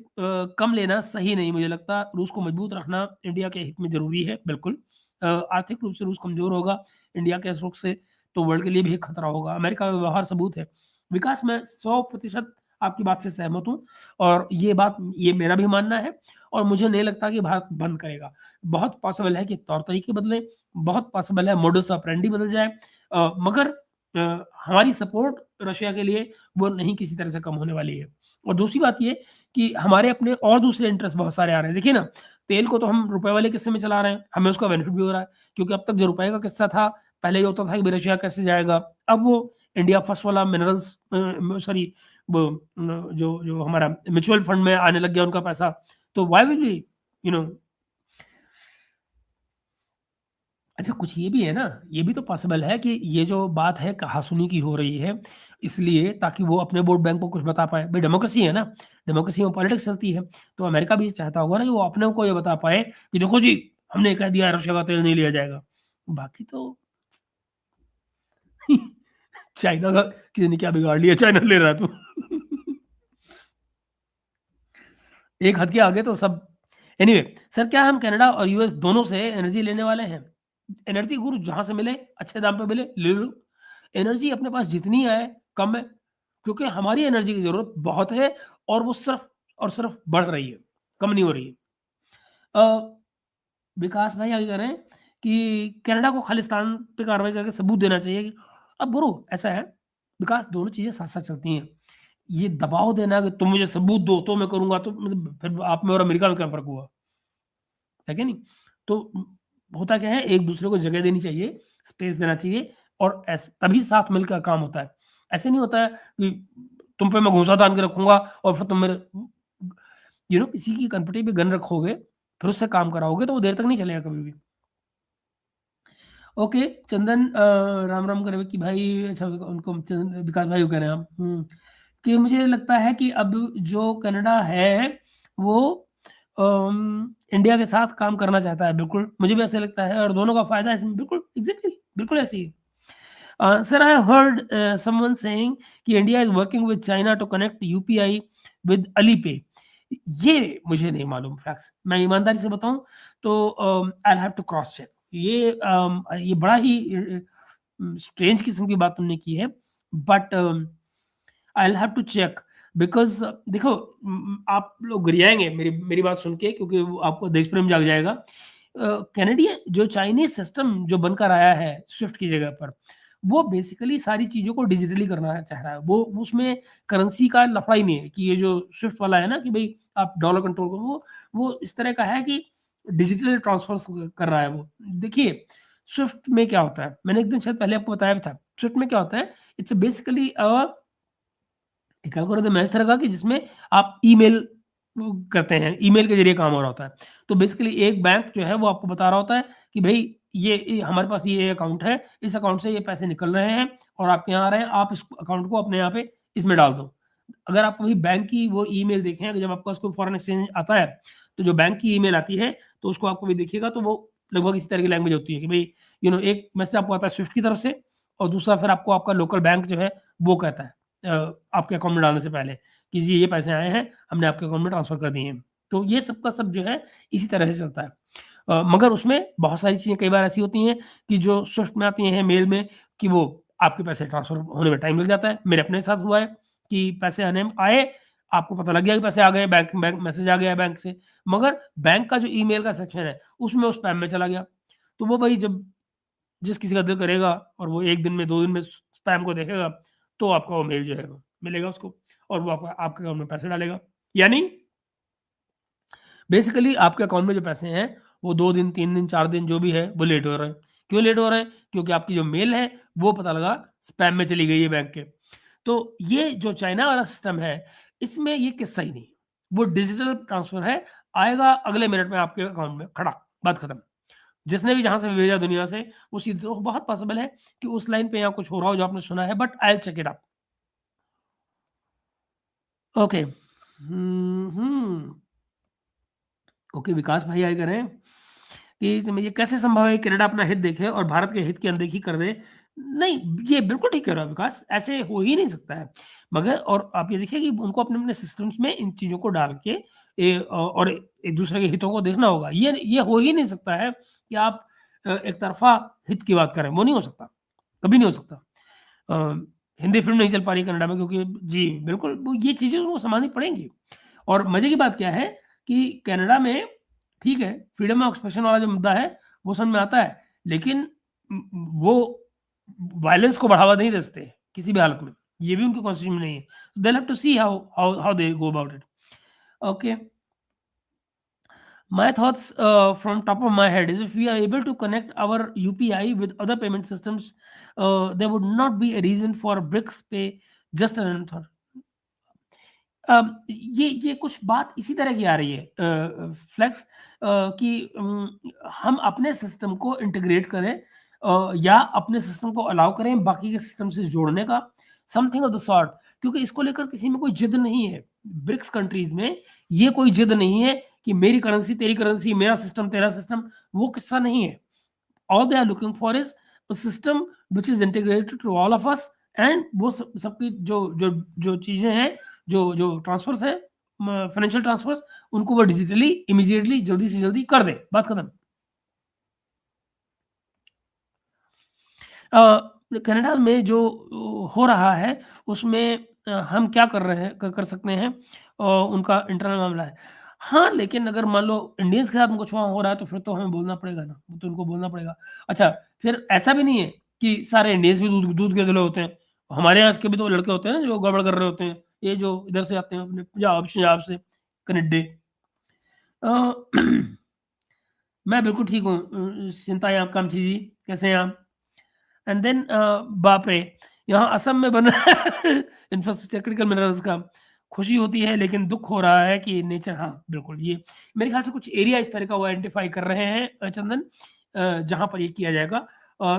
कम लेना सही नहीं मुझे लगता। रूस को मजबूत रखना इंडिया के हित में ज़रूरी है, बिल्कुल। आर्थिक रूप से रूस कमज़ोर होगा, इंडिया के इस रुख से तो वर्ल्ड के लिए भी एक खतरा होगा। अमेरिका का व्यवहार सबूत है। विकास मैं 100% आपकी बात से सहमत हूँ और ये मेरा भी मानना है और मुझे नहीं लगता कि भारत बंद करेगा। बहुत पॉसिबल है कि तौर-तरीके बदलें, बहुत पॉसिबल है मोडस ऑपरेंडी बदल जाए मगर हमारी सपोर्ट रशिया के लिए वो नहीं किसी तरह से कम होने वाली है। और दूसरी बात ये कि हमारे अपने और दूसरे इंटरेस्ट बहुत सारे आ रहे हैं। देखिए ना, तेल को तो हम रुपए वाले किस्से में चला रहे हैं, हमें उसका बेनिफिट भी हो रहा है, क्योंकि अब तक जो रुपए का किस्सा था, पहले ये होता था कि भाई रशिया कैसे जाएगा, अब वो इंडिया फर्स्ट वाला मिनरल्स सॉरी वो जो जो हमारा म्यूचुअल फंड में आने लग गया उनका पैसा, तो why will we you know अच्छा, कुछ ये भी है ना, ये भी तो पॉसिबल है कि ये जो बात है कहा-सुनी की हो रही है, इसलिए ताकि वो अपने वोट बैंक को कुछ बता पाएँ। भई डेमोक्रेसी है ना, डेमोक्रेसी में पॉलिटिक्स चलती है, तो अमेरिका भी ये चाहता होगा ना कि वो अपने को ये बता पाए कि देखो जी, हमने कह दिया रशिया का तेल नहीं लिया जाएगा। बाकी तो चाइना का किसी ने क्या बिगाड़ लिया, चाइना ले रहा है तो। एक हद के आगे तो सब एनीवे सर, क्या हम कनाडा और यूएस दोनों से एनर्जी लेने वाले हैं? एनर्जी गुरु जहाँ से मिले, अच्छे दाम पे मिले, ले लो। एनर्जी अपने पास जितनी आए, कम है, क्योंकि हमारी एनर्जी की ज़रूरत बहुत है और वो सिर्फ़ और सिर्फ़ बढ़ रही है, कम नहीं हो रही है। अ, विकास भाई आगे कह रहे हैं कि कनाडा को खालिस्तान पे कार्रवाई करके सबूत देना चाहिए। अब गुरु ऐसा है, विकास दोनों चीज़ें साथ-साथ चलती हैं। ये दबाव देना कि तुम मुझे सबूत दो तो मैं करूँगा, तो मतलब फिर आप में और अमेरिका में क्या फ़र्क हुआ? है कि नहीं? तो होता क्या है, एक-दूसरे को जगह देनी चाहिए, स्पेस देना चाहिए और तभी साथ मिलकर काम होता है। ऐसे नहीं होता है कि तुम पे मैं घूंसा तान के रखूँगा और फिर तुम मेरे किसी की कनपटी पे गन रखोगे, फिर उससे काम कराओगे तो वो देर तक नहीं चलेगा कभी भी। ओके, चंदन राम-राम करे कि भाई अच्छा उनको विकास भाई को कह रहे हैं आप। कि मुझे लगता है कि अब जो कनाडा है वो इंडिया के साथ काम करना चाहता है, बिल्कुल, मुझे भी ऐसा लगता है और दोनों का फ़ायदा है इसमें, बिल्कुल एग्ज़ैक्टली बिल्कुल ऐसे ही है। Sir I heard someone saying कि India is working with China to connect UPI with Alipay. ये मुझे नहीं मालूम फैक्ट्स, मैं ईमानदारी से बताऊँ तो I will have to cross check. ये बड़ा ही स्ट्रेंज किस्म की बात तुमने की है, but I will have to check because देखो आप लोग गरियाएँगे मेरी मेरी बात सुन के, क्योंकि वो आपको देश प्रेम जाग जाएगा। कैनेडियन जो चाइनीज़ सिस्टम जो बनकर आया है स्विफ्ट की जगह पर, वो बेसिकली सारी चीज़ों को डिजिटली करना चाह रहा है। वो उसमें करेंसी का लफड़ा ही नहीं है कि ये जो स्विफ्ट वाला है ना कि भई आप डॉलर कंट्रोल करो, वो इस तरह का है कि डिजिटल ट्रांसफर्स कर रहा है वो। देखिए, स्विफ्ट में क्या होता है, मैंने एक दिन शायद पहले आपको बताया भी था। स्विफ्ट में क्या होता है, इट्स बेसिकली एक एल्गोरिथम है इस तरह का कि जिसमें आप ईमेल करते हैं, ईमेल के ज़रिए काम हो रहा होता है। तो बेसिकली एक बैंक जो है वो आपको बता रहा होता है कि भई ये हमारे पास ये अकाउंट है, इस अकाउंट से ये पैसे निकल रहे हैं और आपके यहाँ आ रहे हैं, आप इस अकाउंट को अपने यहाँ पे इसमें डाल दो। अगर आप कभी बैंक की वो ईमेल देखें, अगर जब आपके पास कोई फॉरेन एक्सचेंज आता है, तो जो बैंक की ईमेल आती है, तो उसको आप कभी देखिएगा तो वो लगभग इसी तरह की लैंग्वेज होती है कि भई एक मैसेज आपको आता है स्विफ्ट की तरफ से और दूसरा फिर आपको आपका लोकल बैंक जो है वो कहता है आपके अकाउंट में डालने से पहले कि जी ये पैसे आए हैं, हमने आपके अकाउंट में ट्रांसफ़र कर दिए हैं। तो ये सब का सब जो है इसी तरह से चलता है। मगर उसमें बहुत सारी चीज़ें कई बार ऐसी होती हैं कि जो स्विफ्ट में आती हैं मेल में कि वो आपके पैसे ट्रांसफ़र होने में टाइम लग जाता है। मेरे अपने साथ हुआ है कि पैसे आए, आपको पता लग गया कि पैसे आ गए, बैंक बैंक मैसेज आ गया है बैंक से, मगर बैंक का जो ईमेल का सेक्शन है, उसमें वो स्पैम में चला गया। तो वो भई जब जिस किसी का दिल करेगा और वो 1 दिन में 2 दिन में स्पैम को देखेगा, तो आपका वो मेल जो है वो मिलेगा उसको और वो आपका आपके अकाउंट में पैसे डालेगा। यानी बेसिकली आपके अकाउंट में जो पैसे हैं, वो 2 दिन, 3 दिन, 4 दिन जो भी है, वो लेट हो रहे हैं। क्यों लेट हो रहे हैं? क्योंकि आपकी जो मेल है, वो पता लगा स्पैम में चली गई है बैंक के। तो ये जो चाइना वाला सिस्टम है, इसमें ये किस्सा ही नहीं है। वो डिजिटल ट्रांसफर है, आएगा अगले मिनट में आपके अकाउंट में, खड़क, बात खत्म। जिसने भी जहाँ से भी भेजा दुनिया से, वो सीधे तो बहुत पॉसिबल है कि उस लाइन पे यहाँ कुछ हो रहा हो जो आपने सुना है, but I will check it up. Okay. Okay, Vikas भाई आए कह रहे हैं कि ये कैसे संभव है कि कनाडा अपना हित देखे और भारत के हित की अनदेखी कर दे? नहीं, ये बिल्कुल ठीक कह रहे हो विकास, ऐसे हो ही नहीं सकता है। मगर और आप ये देखिए कि उनको अपने-अपने सिस्टम्स में इन चीज़ों को डाल के और एक-दूसरे के हितों को देखना होगा। ये हो ही नहीं सकता है कि आप एक तरफ़ा हित की बात करें, वो नहीं हो सकता, कभी नहीं हो सकता। अ, हिंदी फ़िल्म नहीं चल पा रही है कनाडा में क्योंकि जी, बिल्कुल, वो ये चीज़ें उनको समझनी पड़ेंगी। और मज़े की बात क्या है कि कनाडा में ठीक है, फ्रीडम ऑफ एक्सप्रेशन वाला जो मुद्दा है, वो समझ में आता है, लेकिन वो वायलेंस को बढ़ावा नहीं दे सकते, किसी भी हालत में। ये भी उनके कॉन्स्टिट्यूशन में नहीं है। They have to see how they go about it. Okay, my thoughts from top of my head is if we are able to connect our UPI with other payment systems, there would not be a reason for BRICS Pay just an another. ये कुछ बात इसी तरह की आ रही है flex, कि हम अपने सिस्टम को इंटीग्रेट करें या अपने सिस्टम को अलाउ करें बाकी के सिस्टम से जोड़ने का, समथिंग ऑफ द सॉर्ट, क्योंकि इसको लेकर किसी में कोई जिद नहीं है। ब्रिक्स कंट्रीज में ये कोई जिद नहीं है कि मेरी करेंसी तेरी करेंसी, मेरा सिस्टम तेरा सिस्टम, वो किस्सा नहीं है। All they are looking for is a system which is integrated to all of us, and वो सबकी जो जो जो चीजें हैं, जो जो ट्रांसफर्स हैं, फाइनेंशियल ट्रांसफर्स, उनको वो डिजिटली इमीडिएटली जल्दी से जल्दी कर दे, बात खत्म। कनाडा में जो हो रहा है उसमें हम क्या कर रहे हैं, कर सकते हैं, उनका इंटरनल मामला है। हाँ, लेकिन अगर मान लो इंडियंस के साथ कुछ वहाँ हो रहा है तो फिर तो हमें बोलना पड़ेगा ना, वो तो उनको बोलना पड़ेगा। अच्छा, फिर ऐसा भी नहीं है कि सारे इंडियंस भी दूध दूध के धुले होते हैं। हमारे यहाँ के भी तो लड़के होते हैं ना जो गड़बड़ कर रहे होते हैं, ये जो इधर से आते हैं अपने पंजाब से, कनेडे। मैं बिल्कुल ठीक हूँ, चिंताएँ आप कामची जी, कैसे हैं आप? एंड देन बाप रे! यहाँ असम में बन रहा है इंफ्रास्ट्रक्चर क्रिटिकल मिनरल्स का। खुशी होती है लेकिन दुःख हो रहा है कि नेचर, हाँ, बिल्कुल, ये मेरे ख़्याल से कुछ एरिया इस तरह का वो आइडेंटिफ़ाई कर रहे हैं चंदन, जहाँ पर ये किया जाएगा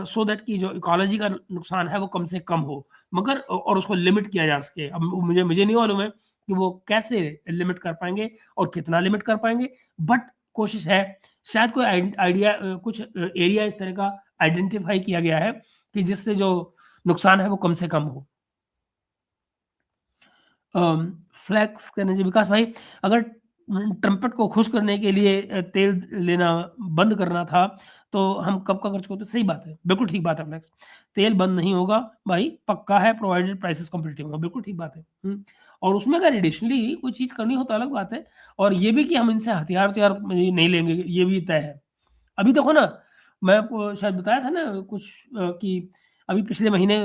सो दैट कि जो इकोलॉजी का नुकसान है वो कम से कम हो, मगर और उसको लिमिट किया जा सके। अब मुझे नहीं मालूम है कि वो कैसे लिमिट कर पाएँगे और कितना लिमिट कर पाएँगे, बट कोशिश है। शायद कोई आइडिया कुछ एरिया इस तरह का आइडेंटिफ़ाई किया गया है कि जिससे जो नुकसान है वो कम से कम हो। फ्लेक्स करने से विकास भाई, अगर ट्रम्पेट को खुश करने के लिए तेल लेना बंद करना था, तो हम कब का कर चुके थे? सही बात है, बिल्कुल ठीक बात है फ्लेक्स। तेल बंद नहीं होगा भाई, पक्का है, प्रोवाइडेड प्राइसेस कॉम्पिटिटिव हों, बिल्कुल ठीक बात है। और उसमें अगर एडिशनली कोई चीज़ करनी हो तो अलग बात है, और ये भी कि हम इनसे हथियार-वथियार नहीं लेंगे, ये भी तय है। अभी देखो ना, मैं आपको शायद बताया था ना कुछ कि अभी पिछले महीने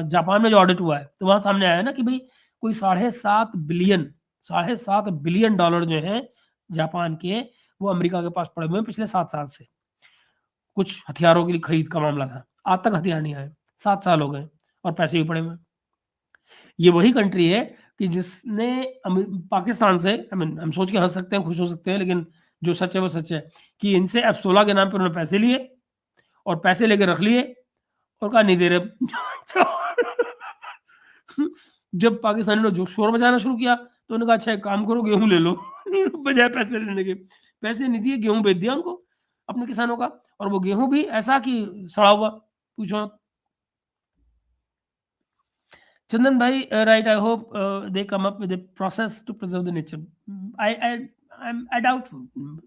जापान में जो ऑडिट हुआ है, तो वहाँ सामने आया ना कि भई कोई साढ़े 7 बिलियन डॉलर जो हैं जापान के, वो अमेरिका के पास पड़े हुए हैं पिछले 7 साल से। कुछ हथियारों की खरीद का मामला था। आज तक हथियार नहीं आए, 7 साल हो गए और पैसे भी पड़े हुए हैं। ये वही कंट्री है कि जिसने पाकिस्तान से, आई मीन हम सोच के हँस सकते हैं, खुश हो सकते हैं, लेकिन जो सच है वो सच है कि इनसे F-16 के नाम पे उन्होंने पैसे लिए और पैसे लेके रख लिए और कहा नहीं दे रहे। जब पाकिस्तानी ने जो शोर मचाना शुरू किया तो उन्होंने कहा अच्छा एक काम करो, गेहूँ ले लो। बजाय पैसे लेने के, पैसे नहीं दिए, गेहूँ बेच दिया उनको, अपने किसानों का, और वो गेहूँ भी ऐसा कि सड़ा हुआ, पूछो मत। Chandan bhai, right, I hope they come up with a process to preserve the nature. I doubt,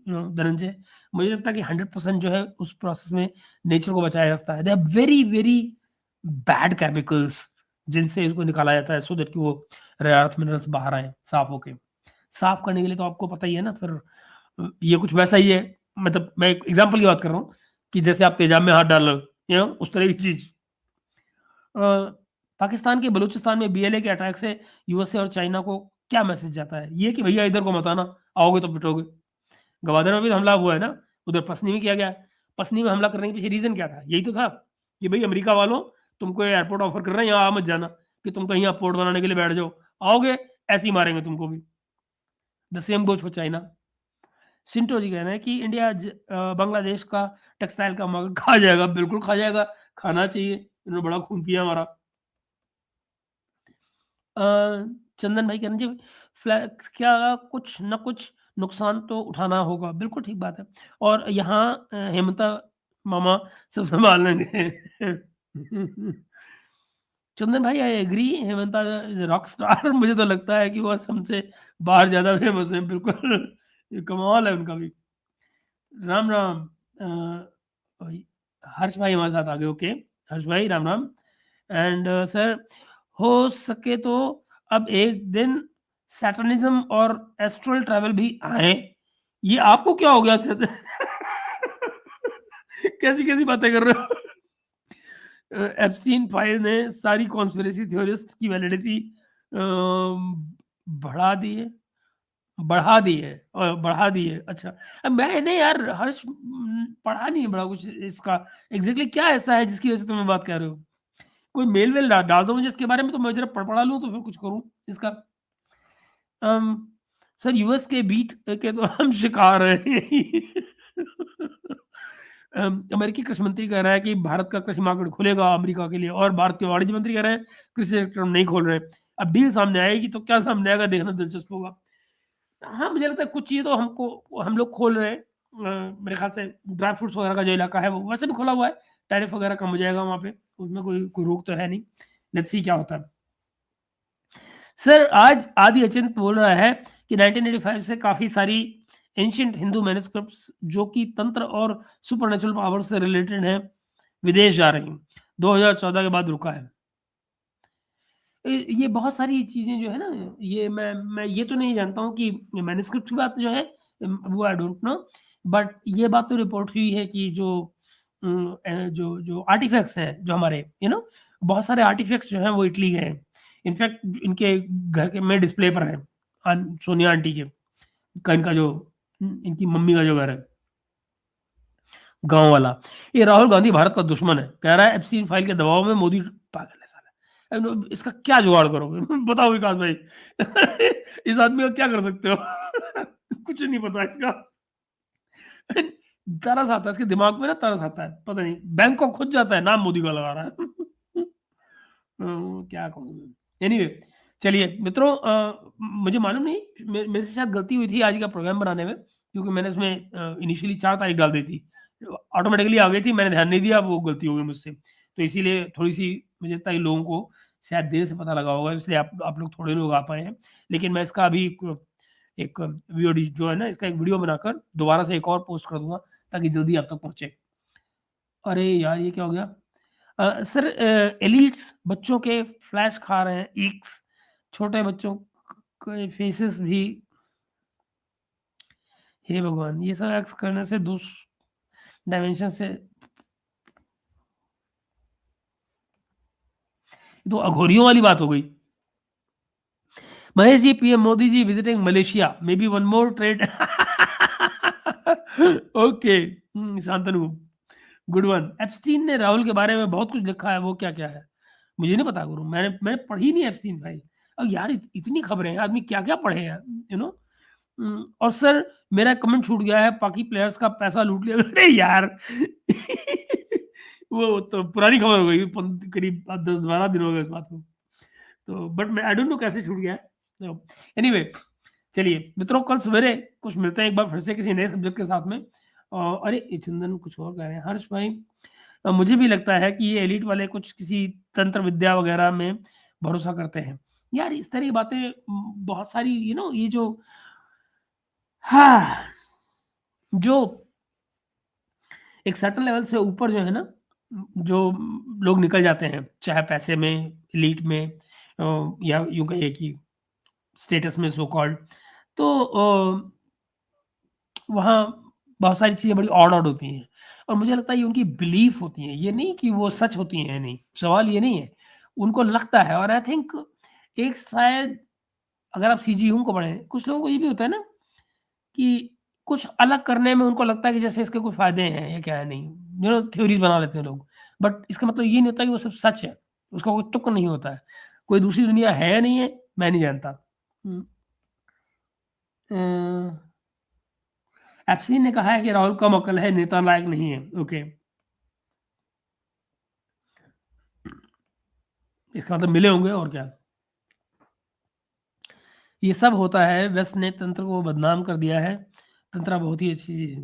Dhananjay, मुझे लगता है कि 100% जो है उस प्रोसेस में नेचर को बचाया जा सकता है। They are very very bad chemicals जिनसे इसको निकाला जाता है सो दैट कि वो रेयर अर्थ मिनरल्स बाहर आए साफ होके। साफ करने के लिए तो आपको पता ही है ना, फिर ये कुछ वैसा ही है, मतलब मैं एक एग्जांपल की बात कर रहा हूँ कि जैसे आप तेजाब में हाथ डाल लो, उस तरह की चीज। पाकिस्तान के बलूचिस्तान में बीएलए के अटैक से यूएसए और चाइना को क्या मैसेज जाता है? ये कि भैया इधर को मत आना, आओगे तो पिटोगे। गवादर में भी हमला हुआ है ना, उधर पसनी में किया गया। पसनी में हमला करने के पीछे रीज़न क्या था? यही तो था कि भई अमेरिका वालों, तुमको ये एयरपोर्ट ऑफ़र कर रहे हैं, यहाँ आ मत जाना कि तुम कहीं यहाँ पोर्ट बनाने के लिए बैठ जाओ। आओगे, ऐसे ही मारेंगे तुमको भी। The same goes for China. Shinto ji कह रहे हैं कि इंडिया बांग्लादेश का टेक्सटाइल का मार्केट खा जाएगा। बिल्कुल खा जाएगा, खाना चाहिए। इन्होंने बड़ा खून पिया हमारा। अ, चंदन भाई कह रहे हैं जी, फ्लैक्स क्या कुछ न कुछ नुकसान तो उठाना होगा। बिल्कुल ठीक बात है, और यहाँ हेमंता मामा सब सँभाल लेंगे। चंदन भाई I agree, Himanta is a rock star. मुझे तो लगता है कि वो असम से बाहर ज़्यादा फेमस है। बिल्कुल, ये कमाल है उनका भी। राम, राम। वही हर्ष भाई हमारे साथ आ गए, ओके। हर्ष भाई राम, राम। एंड सर, हो सके तो अब एक दिन सैटर्निज़्म और एस्ट्रल ट्रैवल भी आएँ। ये आपको क्या हो गया सर? कैसी-कैसी बातें कर रहे हो? एप्स्टीन फाइल ने सारी कॉन्स्पिरेसी थ्योरिस्ट की वैलिडिटी बढ़ा दी है बढ़ा दी है। अच्छा, अब मैंने यार हर्ष पढ़ा नहीं है बड़ा कुछ इसका, एग्जैक्टली क्या ऐसा है जिसकी वजह से तुम बात कर रहे हो? कोई मेल वेल डाल दो मुझे इसके बारे में, तो मैं जरा पढ़ा लूँ तो फिर कुछ करूँ इसका। अम, सर यूएस के बीट के तो हम शिकार हैं। अमेरिकी कृषि मंत्री कह रहा है कि भारत का कृषि मार्केट खुलेगा अमेरिका के लिए, और भारत के वाणिज्य मंत्री कह रहे हैं कृषि सेक्टर नहीं खोल रहे। अब डील सामने आएगी तो क्या सामने आएगा देखना दिलचस्प होगा। हाँ, मुझे लगता है कुछ चीज़ें तो हम लोग खोल रहे हैं। मेरे ख्याल से ड्राई फ्रूट्स वगैरह का जो इलाका है वो वैसे भी खुला हुआ है, टैरिफ वगैरह कम हो जाएगा वहाँ पे, उसमें कोई रोक तो है नहीं। लेट्स सी क्या होता है। सर आज आदि अचिंत बोल रहा है कि 1985 से काफ़ी सारी एंशिएंट हिंदू मैन्युस्क्रिप्ट्स जो कि तंत्र और सुपरनेचुरल पावर से रिलेटेड हैं, विदेश जा रही हैं। 2014 के बाद रुका है। ये बहुत सारी चीज़ें जो है ना, ये मैं ये तो नहीं जानता हूँ कि मैन्युस्क्रिप्ट की बात जो है वो आई डोंट नो, बट ये बात तो रिपोर्ट हुई है कि जो जो जो आर्टिफैक्ट्स हैं जो हमारे बहुत सारे आर्टिफैक्ट्स जो हैं वो इटली गए हैं। इनफैक्ट इनके घर के में डिस्प्ले पर है, सोनिया आंटी के का इनका जो इनकी मम्मी का जो घर है गाँव वाला। ये राहुल गांधी भारत का दुश्मन है, कह रहा है एप्स्टीन फाइल के दबाव में मोदी पागल है साला। इसका क्या जुगाड़ करोगे? बताओ विकास भाई। इस आदमी का क्या कर सकते हो? कुछ नहीं पता इसका। तरस आता है इसके दिमाग में ना, तरस आता है, पता नहीं बैंक को खुद जाता है, नाम मोदी का लगा रहा है। क्या कहूँ। एनीवे चलिए मित्रों, मुझे मालूम नहीं मेरे से शायद गलती हुई थी आज का प्रोग्राम बनाने में, क्योंकि मैंने इसमें इनिशियली 4 तारीख डाल दी थी, ऑटोमेटिकली आ गई थी, मैंने ध्यान नहीं दिया, वो गलती हो गई मुझसे। तो इसीलिए थोड़ी-सी मुझे लगता है लोगों को शायद देर से पता लगा होगा, इसलिए आप लोग थोड़े लोग आ पाए हैं। लेकिन मैं इसका अभी एक वीडियो जो है ना, इसका एक वीडियो बनाकर दोबारा से एक और पोस्ट कर दूँगा ताकि जल्दी आप तक पहुँचे। अरे यार! ये क्या हो गया? सर एलीट्स बच्चों के फ्लैश खा रहे हैं, ईक्स छोटे बच्चों के फेसेस भी। हे भगवान! ये सब एक्स करने से डायमेंशन से तो अघोरियों वाली बात हो गई। Mahesh ji, PM Modi ji visiting Malaysia, may be one more trade. Okay, Shantanu, good one. Epstein ने राहुल के बारे में बहुत कुछ लिखा है, वो क्या-क्या है? मुझे नहीं पता गुरु, मैंने पढ़ी नहीं एप्स्टीन फाइल। अब यार इतनी खबरें हैं, आदमी क्या-क्या पढ़े यार, यू नो। और सर मेरा कमेंट छूट गया है, पाकि प्लेयर्स का पैसा लूट लिया। अरे यार! वो तो पुरानी खबर हो गई, करीब 10-12 दिन हो गए इस बात को। तो बट मैं आई डोंट नो कैसे छूट गया है। तो एनीवे चलिए मित्रों, कल सवेरे कुछ मिलते हैं एक बार फिर से किसी नए सब्जेक्ट के साथ में। अरे ये चंदन कुछ और कह रहे हैं, हर्ष भाई मुझे भी लगता है कि ये एलीट वाले कुछ किसी तंत्र विद्या वगैरह में भरोसा करते हैं। यार इस तरह की बातें बहुत सारी ये जो हाँ, जो एक सर्टेन लेवल से ऊपर जो है ना, जो लोग निकल जाते हैं, चाहे पैसे में, एलीट में, या यूँ कहिए कि स्टेटस में सो कॉल्ड, तो वहाँ बहुत सारी चीज़ें बड़ी ऑड होती हैं, और मुझे लगता है ये उनकी बिलीफ होती हैं, ये नहीं कि वो सच होती हैं या नहीं, सवाल ये नहीं है। उनको लगता है, और आई थिंक एक शायद अगर आप सीजीयू को पढ़ें, कुछ लोगों को ये भी होता है ना कि कुछ अलग करने में उनको लगता है कि जैसे इसके कोई फ़ायदे हैं या क्या है नहीं, थ्योरीज़ बना लेते हैं लोग। बट इसका मतलब ये नहीं होता कि वो सब सच है, उसका कोई तुक नहीं होता है। कोई दूसरी दुनिया है या नहीं है, मैं नहीं जानता। हुँ। अ एफसी ने कहा है कि राहुल कम अकल है, नेता लायक नहीं है। ओके, इसका मतलब मिले होंगे और क्या। ये सब होता है, वेस्ट ने तंत्र को बदनाम कर दिया है। तंत्रा बहुत ही अच्छी चीज़ है।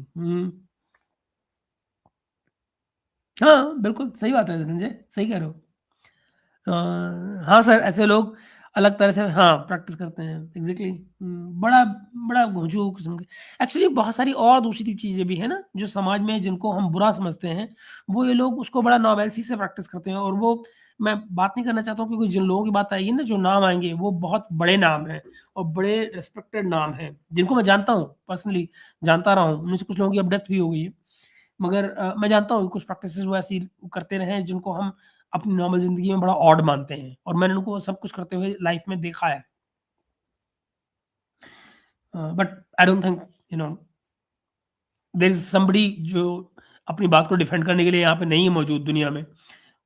हाँ, बिल्कुल सही बात है धनंजय, सही कह रहे हो। हाँ सर, ऐसे लोग अलग तरह से हाँ, प्रैक्टिस करते हैं। एग्ज़ैक्टली। बड़ा बड़ा घोंचू किस्म के एक्चुअली बहुत सारी और दूसरी चीज़ें भी हैं ना, जो समाज में जिनको हम बुरा समझते हैं, वो ये लोग उसको बड़ा नॉवेल्सी से प्रैक्टिस करते हैं, और वो मैं बात नहीं करना चाहता हूँ, क्योंकि जिन लोगों की बात आएगी ना, जो नाम आएँगे, वो बहुत बड़े नाम हैं और बड़े रिस्पेक्टेड नाम हैं, जिनको मैं जानता हूँ, पर्सनली जानता रहा हूँ। उनमें से कुछ लोगों की अब डेथ भी हो गई है। मगर मैं जानता हूँ कुछ प्रैक्टिसेज़ वो ऐसी करते रहे हैं जिनको हम अपनी नॉर्मल ज़िंदगी में बड़ा ऑड मानते हैं और मैंने उनको सब कुछ करते हुए लाइफ़ में देखा है। But I don't think you know there is somebody जो अपनी बात को डिफेंड करने के लिए यहाँ पे नहीं है मौजूद दुनिया में।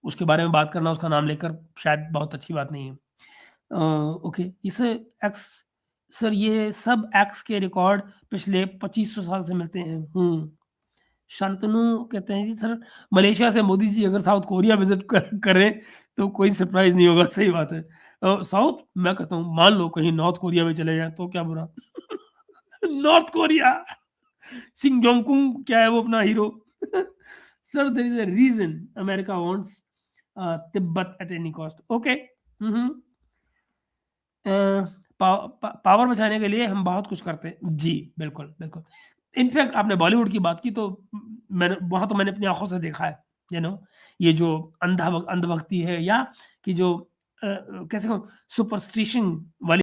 उसके बारे में बात करना, उसका नाम लेकर शायद बहुत अच्छी बात नहीं है। ओके, इस एक्स सर ये सब एक्स के रिकॉर्ड पिछले 2500 साल से मिलते हैं। शांतनु कहते हैं जी सर मलेशिया से मोदी जी अगर साउथ कोरिया विज़िट करें तो कोई सरप्राइज़ नहीं होगा, सही बात है। साउथ मैं कहता हूँ मान लो कहीं नॉर्थ कोरिया में चले जाएँ तो क्या बुरा? नॉर्थ कोरिया, किम जोंग कुन क्या है वो अपना hero? Sir there is a reason America wants Tibet at any cost. Okay. हुँ, हुँ। अ, पावर बचाने के लिए हम बहुत कुछ करते हैं। जी, बिल्कुल, बिल्कुल। इनफैक्ट आपने बॉलीवुड की बात की तो मैंने वहाँ तो मैंने अपनी आँखों से देखा है, ये जो अंधभक्ति है या कि जो कैसे कहूँ सुपरस्टिशन वाली